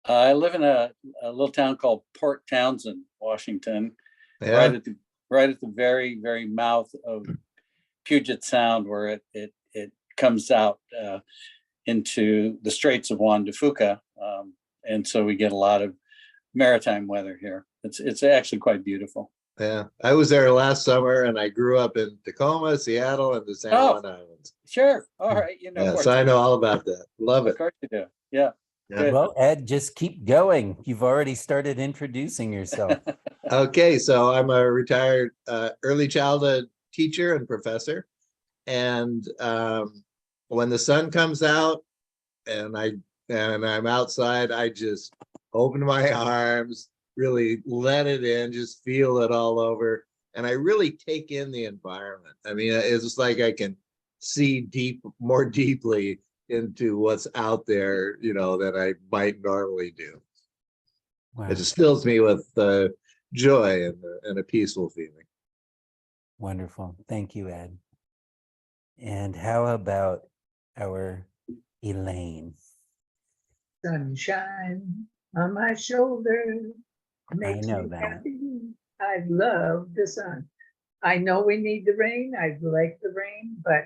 I live in a little town called Port Townsend, Washington, Yeah, right at the very, very mouth of Puget Sound, where it comes out into the Straits of Juan de Fuca. And so we get a lot of maritime weather here. It's actually quite beautiful. yeah. I was there last summer and I grew up in Tacoma, Seattle, and the San Oh. Juan Islands. Sure. All right. You know, Yeah, Port so I know Townsend. all about that. Love Of it. course you do. Yeah. Yeah. Good. Well, Ed, just keep going. You've already started introducing yourself. Okay, so I'm a retired early childhood teacher and professor. And when the sun comes out and I'm outside, I just open my arms, really let it in, just feel it all over. And I really take in the environment. I mean, it's just like I can see more deeply into what's out there, than I might normally do. Wow, It just fills me with joy and a peaceful feeling. wonderful. Thank you, Ed. And how about our Elaine? Sunshine on my shoulder makes know me that. happy. I love the sun. I know we need the rain. I like the rain, but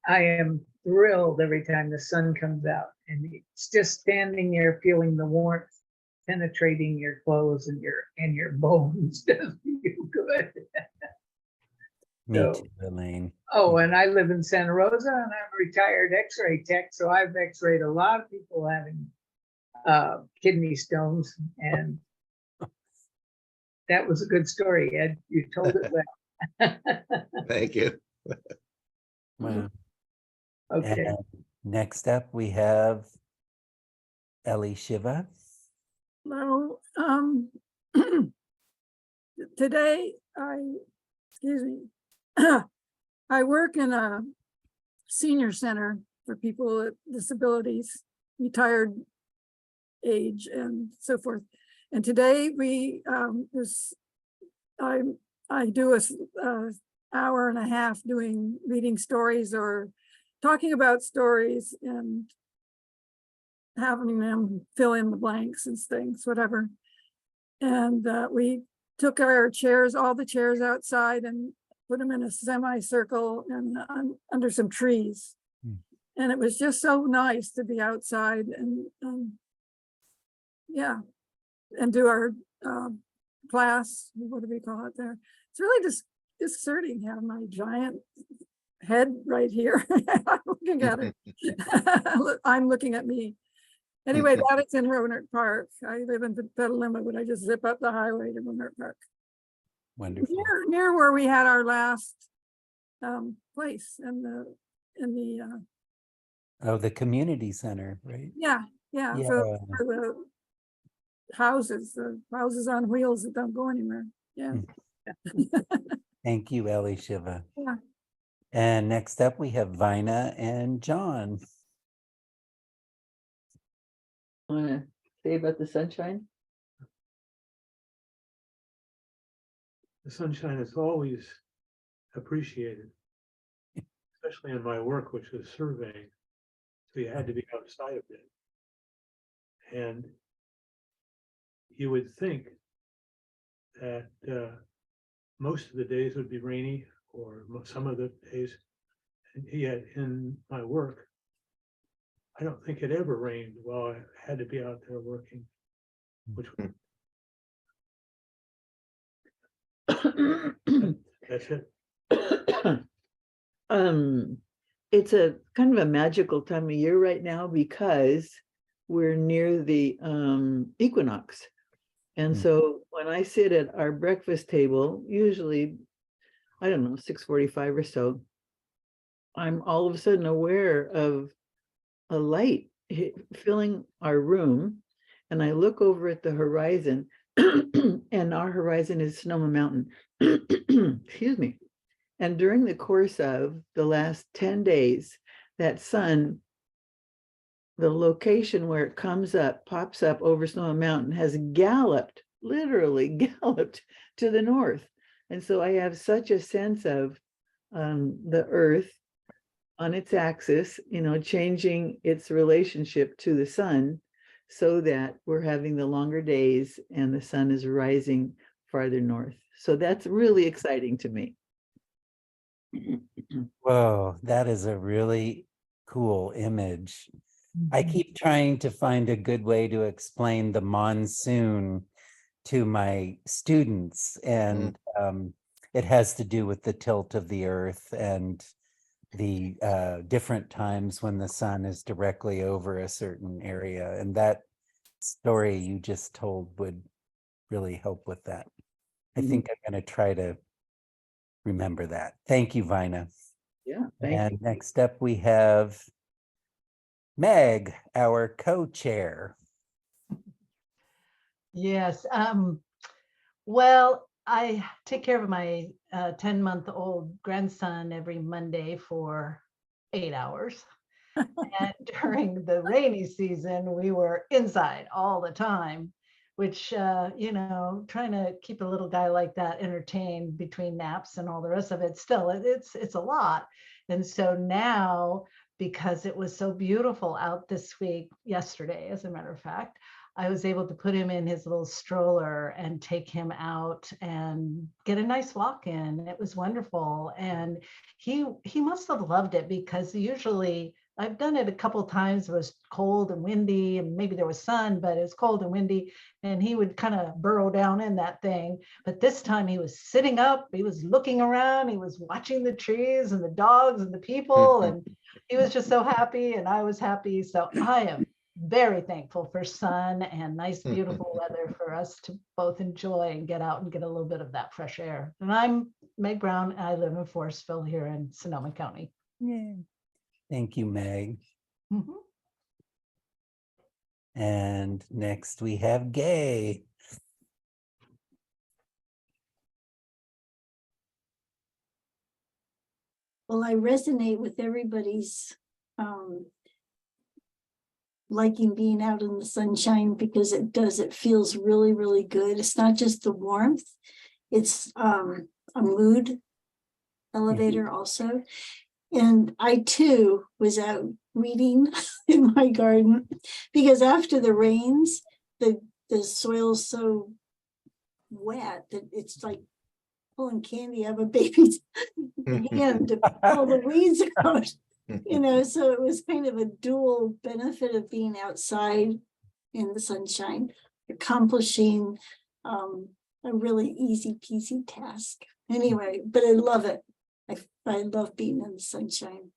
I am thrilled every time the sun comes out, and it's just standing there feeling the warmth penetrating your clothes and your bones does feel good. Me So- too, Elaine. Oh, and I live in Santa Rosa, and I'm a retired X-ray tech, so I've X-rayed a lot of people having kidney stones, and that was a good story, Ed. You told it well. Thank you. Wow. Okay. And next up, we have Ellie Shiva. Hello. Today, excuse me, I work in a senior center for people with disabilities, retired age and so forth. And today I do a hour and a half reading stories or talking about stories and having them fill in the blanks and things, whatever. And we took our chairs, all the chairs outside, and put them in a semicircle and under some trees. And it was just so nice to be outside and yeah, and do our class. What do we call it there? It's really just disconcerting to have my giant head right here. I'm looking at it. I'm looking at me. Anyway, that is in Roanoke Park. I live in Petaluma, but I just zip up the highway to Roanoke Park. Wonderful. Near where we had our last place in the Oh, the community center, right? yeah. Yeah. So for the houses on wheels that don't go anywhere. Yeah. Thank you, Ellie Shiva. Yeah. And next up, we have Vina and John. Want to say about the sunshine? The sunshine is always appreciated, especially in my work, which is surveying. So you had to be outside of it. And you would think that most of the days would be rainy or some of the days. And yet in my work, I don't think it ever rained while I had to be out there working, which that's it. It's a kind of a magical time of year right now because we're near the equinox. And so when I sit at our breakfast table, usually, I don't know, 6:45 or so, I'm all of a sudden aware of a light filling our room. And I look over at the horizon. and our horizon is Sonoma Mountain. Excuse me. And during the course of the last 10 days, that sun, the location where it comes up, pops up over Sonoma Mountain, has galloped, literally galloped to the north. And so I have such a sense of the earth on its axis, changing its relationship to the sun so that we're having the longer days and the sun is rising farther north. So that's really exciting to me. Whoa, that is a really cool image. I keep trying to find a good way to explain the monsoon to my students, and it has to do with the tilt of the earth and the different times when the sun is directly over a certain area. And that story you just told would really help with that. I think I'm going to try to remember that. Thank you, Vina. Yeah, thank you. And next up we have Meg, our co-chair. Yes. Well, I take care of my 10-month-old grandson every Monday for 8 hours. And during the rainy season, we were inside all the time, which, trying to keep a little guy like that entertained between naps and all the rest of it, still, it's a lot. And so now, because it was so beautiful out this week, yesterday, as a matter of fact, I was able to put him in his little stroller and take him out and get a nice walk in. It was wonderful. And he must have loved it, because usually I've done it a couple of times. It was cold and windy, and maybe there was sun, but it was cold and windy, and he would kind of burrow down in that thing. But this time he was sitting up, he was looking around, he was watching the trees and the dogs and the people, and he was just so happy, and I was happy. So I am very thankful for sun and nice, beautiful weather for us to both enjoy and get out and get a little bit of that fresh air. And I'm Meg Brown, and I live in Forestville here in Sonoma County. Yay. Thank you, Meg. Mhm. And next we have Gay. Well, I resonate with everybody's liking being out in the sunshine, because it feels really, really good. It's not just the warmth, it's a mood elevator also. And I too was out reading in my garden, because after the rains, the soil's so wet that it's like pulling candy out of a baby's hand to pull the weeds out. So it was kind of a dual benefit of being outside in the sunshine, accomplishing a really easy peasy task. Anyway, but I love it. I love being in the sunshine.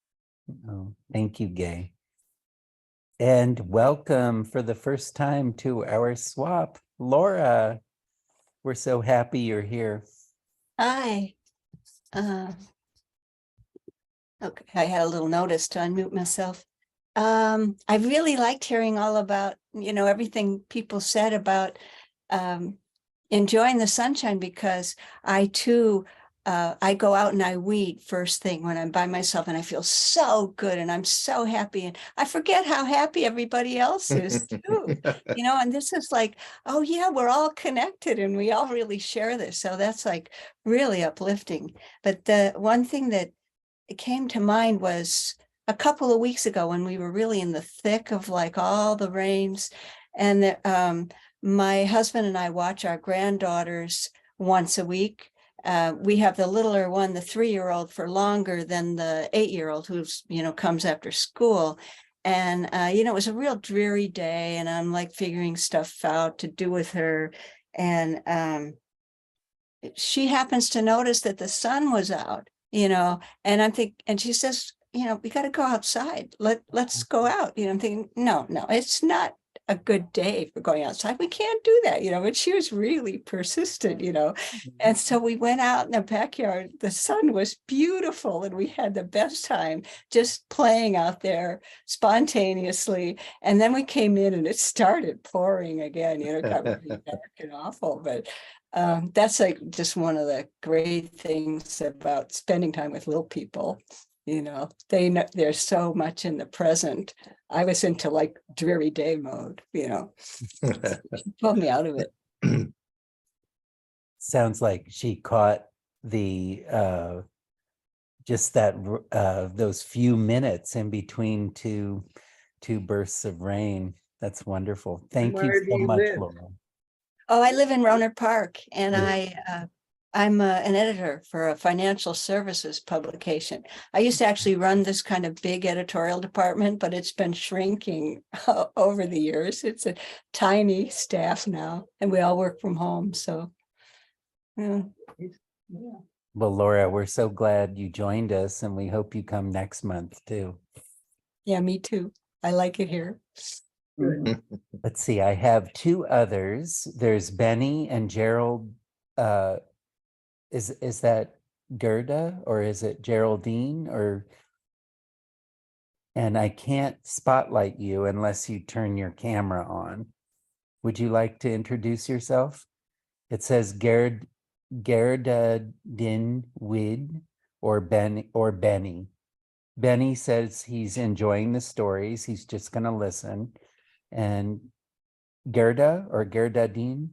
Oh, thank you, Gay. And welcome for the first time to our swap, Laura. We're so happy you're here. Hi. Okay, I had a little notice to unmute myself. I really liked hearing all about, everything people said about enjoying the sunshine, because I too, I go out and I weed first thing when I'm by myself, and I feel so good and I'm so happy, and I forget how happy everybody else is too, and this is like, oh yeah, we're all connected and we all really share this. So that's like really uplifting. But the one thing that came to mind was a couple of weeks ago when we were really in the thick of like all the rains, and my husband and I watch our granddaughters once a week. We have the littler one, the 3-year-old, for longer than the 8-year-old, who's, comes after school. And, it was a real dreary day, and I'm like figuring stuff out to do with her. And she happens to notice that the sun was out, and I'm thinking, and she says, we got to go outside. Let's go out. I'm thinking, no, it's not a good day for going outside. We can't do that, but she was really persistent, And so we went out in the backyard. The sun was beautiful and we had the best time just playing out there spontaneously. And then we came in and it started pouring again, it got really dark and awful. But that's like just one of the great things about spending time with little people. They know there's so much in the present. I was into like dreary day mode, She pulled me out of it. Sounds like she caught the just that those few minutes in between two bursts of rain. That's wonderful. Thank you Where do so you much, live? Laura. Oh, I live in Rohnert Park, and Yeah. I'm an editor for a financial services publication. I used to actually run this kind of big editorial department, but it's been shrinking over the years. It's a tiny staff now, and we all work from home. So, yeah. Well, Laura, we're so glad you joined us, and we hope you come next month too. Yeah, me too. I like it here. Good. Let's see, I have two others. There's Benny and Gerald. Is that Gerda or is it Geraldine or? And I can't spotlight you unless you turn your camera on. Would you like to introduce yourself? It says Gerda Din Wid or Benny. Benny says he's enjoying the stories. He's just going to listen. And Gerda or Gerda Din,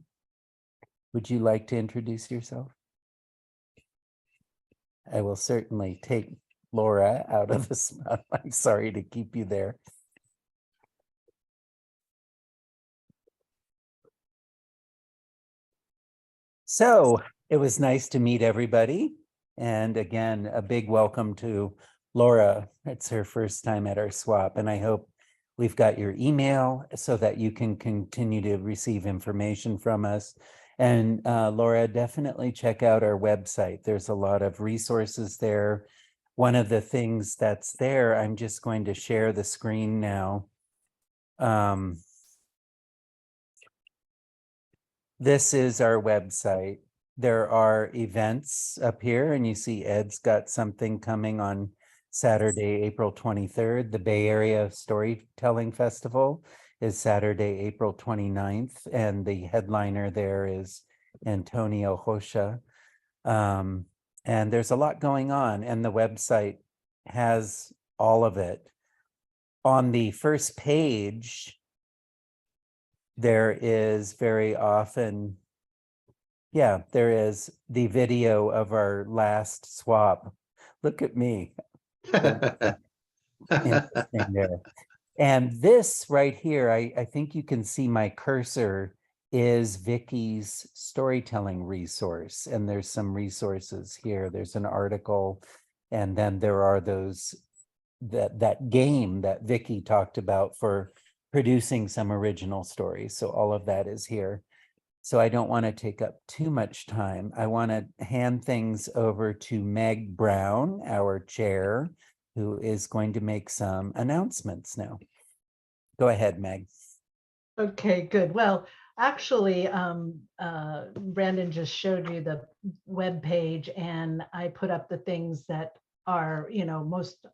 would you like to introduce yourself? I will certainly take Laura out of this. I'm sorry to keep you there. So it was nice to meet everybody. And again, a big welcome to Laura. It's her first time at our swap. And I hope we've got your email so that you can continue to receive information from us. And Laura, definitely check out our website. There's a lot of resources there. One of the things that's there, I'm just going to share the screen now. This is our website. There are events up here, and you see Ed's got something coming on Saturday, April 23rd. The Bay Area Storytelling Festival is Saturday, April 29th, and the headliner there is Antonio Rocha. And there's a lot going on, and the website has all of it. On the first page, there is very often, there is the video of our last swap. Look at me. Interesting there. And this right here, I think you can see my cursor is Vicky's storytelling resource. And there's some resources here. There's an article, and then there are those, that game that Vicky talked about for producing some original stories. So all of that is here. So I don't want to take up too much time. I want to hand things over to Meg Brown, our chair, who is going to make some announcements now. Go ahead, Meg. Okay, good. Well, actually, Brandon just showed you the web page, and I put up the things that are, most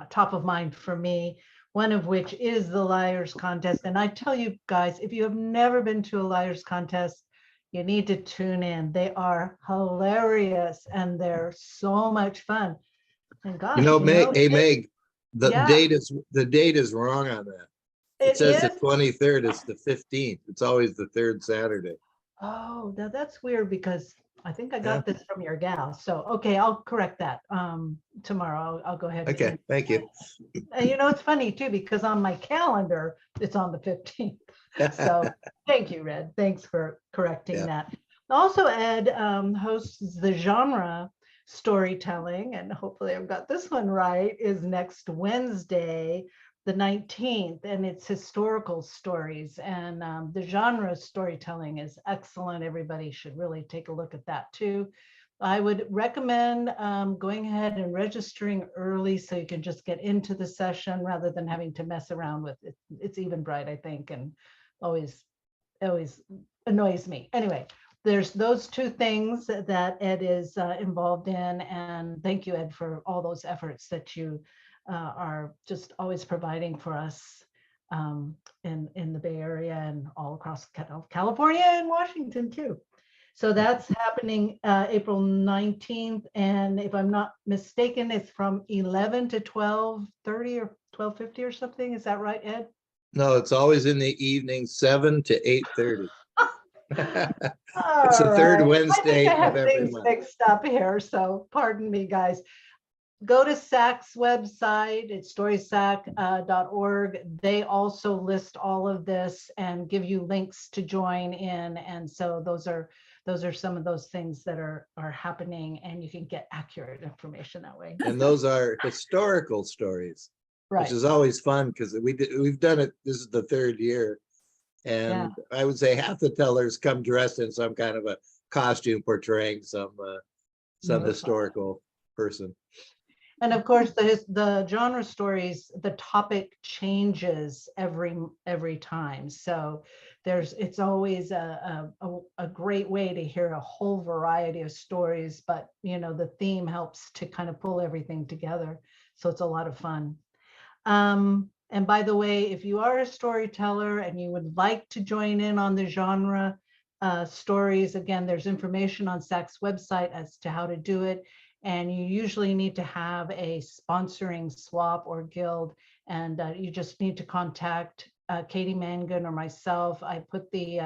top of mind for me. One of which is the Liars Contest. And I tell you guys, if you have never been to a Liars Contest, you need to tune in. They are hilarious and they're so much fun. And gosh, Meg, hey Meg, the Yeah. date is wrong on that. It says the 23rd, it's the 15th. It's always the third Saturday. Oh, now that's weird because I think I got this from your gal. So, okay, I'll correct that tomorrow. I'll go ahead. Okay, thank you. And it's funny too, because on my calendar, it's on the 15th. So thank you, Red. Thanks for correcting that. Also, Ed hosts the genre storytelling, and hopefully I've got this one right, is next Wednesday, the 19th, and it's historical stories. And the genre storytelling is excellent. Everybody should really take a look at that too. I would recommend going ahead and registering early so you can just get into the session rather than having to mess around with it. It's Eventbrite, I think, and always annoys me. Anyway, there's those two things that Ed is involved in, and thank you, Ed, for all those efforts that you are just always providing for us in the Bay Area and all across California and Washington too. So that's happening April 19th, and if I'm not mistaken, it's from 11 to 12:30 or 12:50 or something. Is that right, Ed? No, it's always in the evening, 7 to 8:30. It's the All third right. Wednesday I think I of have every things month. mixed up here, so pardon me, guys. Go to SAC's website, it's storysac.org. They also list all of this and give you links to join in. And so those are some of those things that are happening, and you can get accurate information that way. And those are historical stories, which Right. is always fun because we've done it. This is the third year. Yeah. And I would say half the tellers come dressed in some kind of a costume portraying some That's historical person. And of course, the genre stories, the topic changes every time. So it's always a great way to hear a whole variety of stories, but the theme helps to kind of pull everything together. So it's a lot of fun. And by the way, if you are a storyteller and you would like to join in on the genre stories, again, there's information on SAC's website as to how to do it. And you usually need to have a sponsoring swap or guild, and you just need to contact Katie Mangan or myself. I put the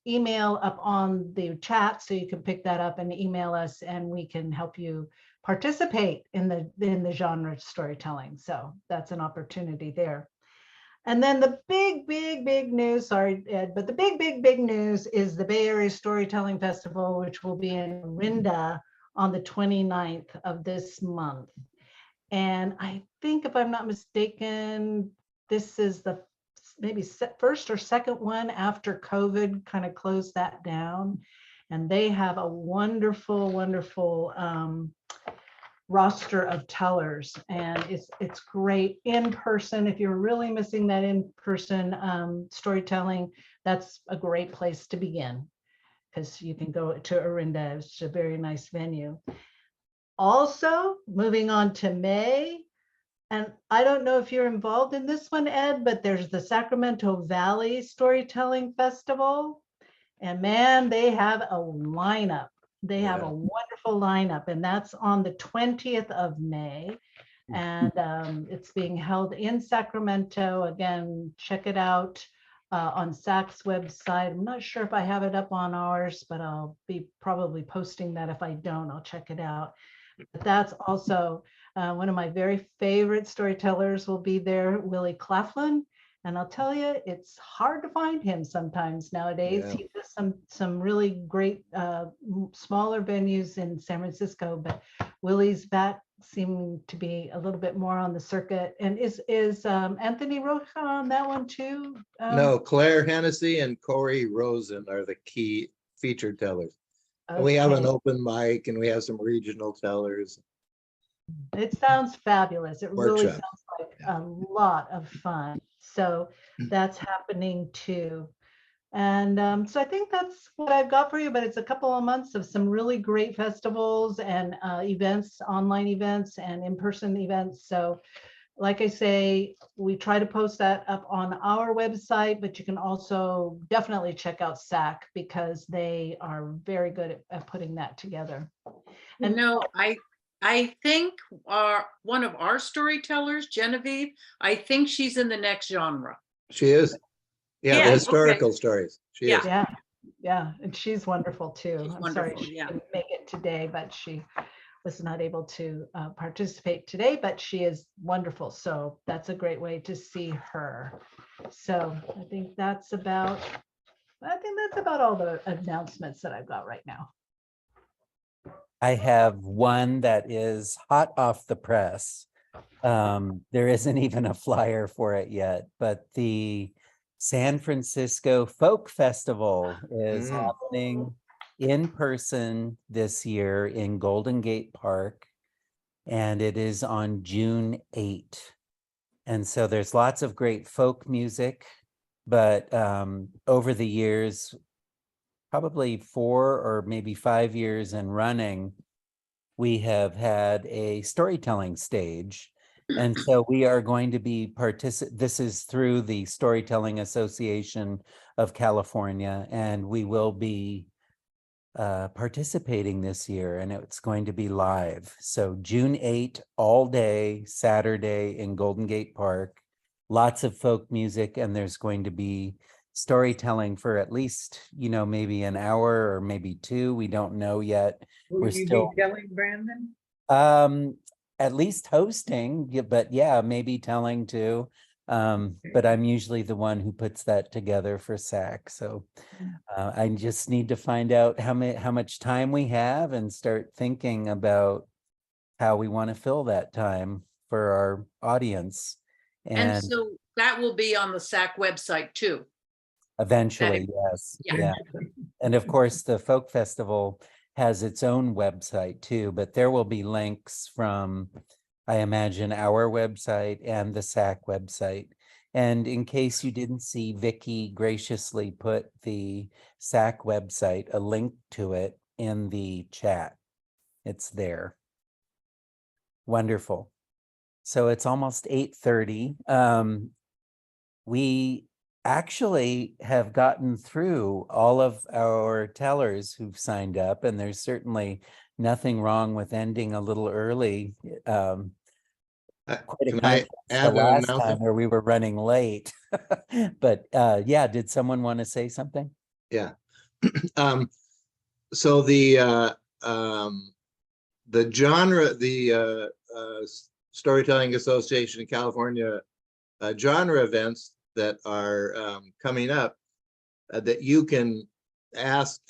email up on the chat, so you can pick that up and email us, and we can help you participate in the genre storytelling. So that's an opportunity there. And then the big news, sorry, Ed, but the big news is the Bay Area Storytelling Festival, which will be in Orinda on the 29th of this month. And I think, if I'm not mistaken, this is the maybe first or second one after COVID kind of closed that down. And they have a wonderful roster of tellers, and it's great in person. If you're really missing that in-person storytelling, that's a great place to begin, because you can go to Orinda. It's a very nice venue. Also, moving on to May, and I don't know if you're involved in this one, Ed, but there's the Sacramento Valley Storytelling Festival, and man, they have a lineup. They have a wonderful lineup, and that's on the 20th of May. And it's being held in Sacramento. Again, check it out on SAC's website. I'm not sure if I have it up on ours, but I'll be probably posting that. If I don't, I'll check it out. But that's also one of my very favorite storytellers will be there, Willie Claflin. And I'll tell you, it's hard to find him sometimes nowadays. Yeah. He does some really great smaller venues in San Francisco, but Willie's back seem to be a little bit more on the circuit. And is Anthony Rocha on that one too? No, Claire Hennessy and Corey Rosen are the key featured tellers. And we have an Okay. open mic, and we have some regional tellers. It sounds fabulous. It really Workshop. sounds like a lot of fun. So that's happening too. And so I think that's what I've got for you, but it's a couple of months of some really great festivals and events, online events and in-person events. So like I say, we try to post that up on our website, but you can also definitely check out SAC, because they are very good at putting that together. And I think one of our storytellers, Genevieve, I think she's in the next genre. She is. Yeah, Yeah, the okay. historical stories. She is. Yeah, and she's wonderful too. She's I'm sorry wonderful, she yeah. didn't make it today, but she was not able to participate today, but she is wonderful. So that's a great way to see her. So I think that's about all the announcements that I've got right now. I have one that is hot off the press. There isn't even a flyer for it yet, but the San Francisco Folk Festival is happening in person this year in Golden Gate Park, and it is on June 8th. And so there's lots of great folk music but over the years, probably 4 or maybe 5 years in running, we have had a storytelling stage. And so we are going to be this is through the Storytelling Association of California, and we will be participating this year, and it's going to be live. So June 8, all day, Saturday in Golden Gate Park, lots of folk music, and there's going to be storytelling for at least, maybe an hour or maybe 2. We don't know yet. Will We're you still be telling Brandon? at least hosting, but yeah, maybe telling too. But I'm usually the one who puts that together for SAC. So I just need to find out how much time we have and start thinking about how we want to fill that time for our audience. And And so that will be on the SAC website too. eventually, yes. Yeah. Yeah. And of course, the Folk Festival has its own website too, but there will be links from, I imagine, our website and the SAC website. And in case you didn't see, Vicky graciously put the SAC website, a link to it in the chat. It's there. Wonderful. So it's almost 8:30. We actually have gotten through all of our tellers who've signed up, and there's certainly nothing wrong with ending a little early. Quite a Can I contrast to add an last time announcement? where we were running late. But yeah, did someone want to say something? Yeah. So the genre, the Storytelling Association in California genre events that are coming up that you can ask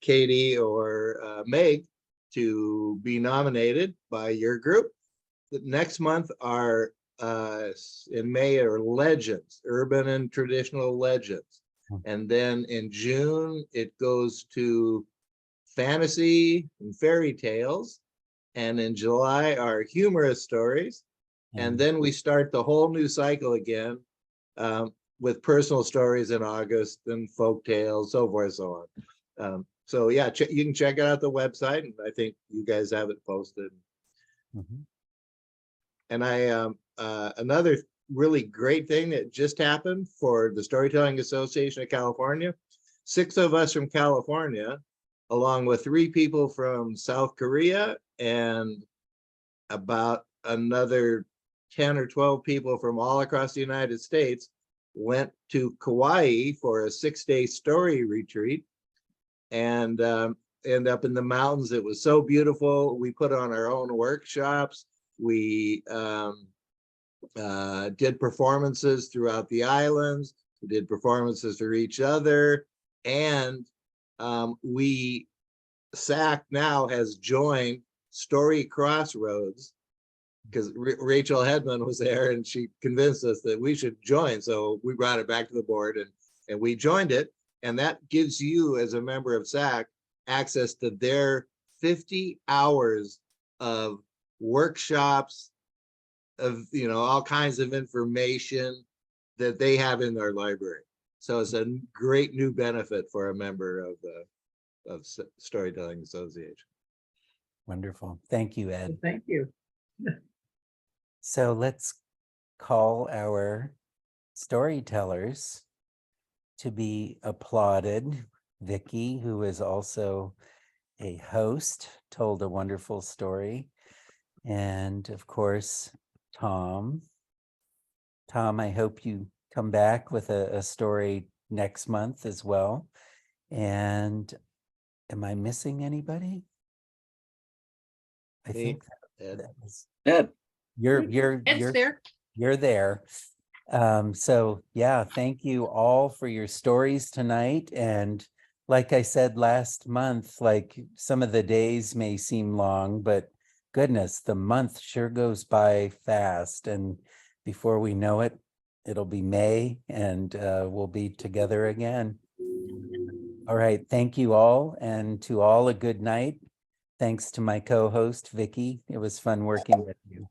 Katie or Meg to be nominated by your group. The next month are in May are legends, urban and traditional legends. And then in June, it goes to fantasy and fairy tales. And in July are humorous stories. And then we start the whole new cycle again with personal stories in August and folk tales, so forth, so on. So yeah, you can check out the website, and I think you guys have it posted. Mhm. And another really great thing that just happened for the Storytelling Association of California, 6 of us from California, along with 3 people from South Korea and about another 10 or 12 people from all across the United States, went to Kauai for a 6-day story retreat and end up in the mountains. It was so beautiful. We put on our own workshops. We did performances throughout the islands. We did performances for each other. And SAC now has joined Story Crossroads, because Rachel Hedman was there and she convinced us that we should join. So we brought it back to the board and we joined it. And that gives you, as a member of SAC, access to their 50 hours of workshops, of all kinds of information that they have in their library. So it's a great new benefit for a member of the Storytelling Association. Wonderful. Thank you, Ed. Thank you. So let's call our storytellers to be applauded. Vicky, who is also a host, told a wonderful story. And of course, Tom. Tom, I hope you come back with a story next month as well. And am I missing anybody? I think that was Ed. Ed's there. You're there. So yeah, thank you all for your stories tonight. And like I said last month, like some of the days may seem long, but goodness, the month sure goes by fast. And before we know it, it'll be May and we'll be together again. All right, thank you all, and to all a good night. Thanks to my co-host, Vicky. It was fun working with you.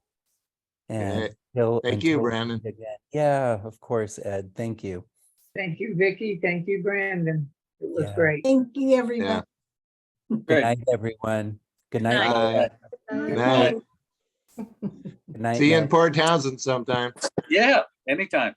And Thank you, until we Brandon. meet again. Yeah, of course, Ed. Thank you. Thank you, Vicky. Thank you, Brandon. It was Yeah. great. Thank you, everybody. Good Great. night, everyone. Good night, night. Laura. Good Good night. night. Good night, See you in Meg. Port Townsend sometime. Yeah, anytime.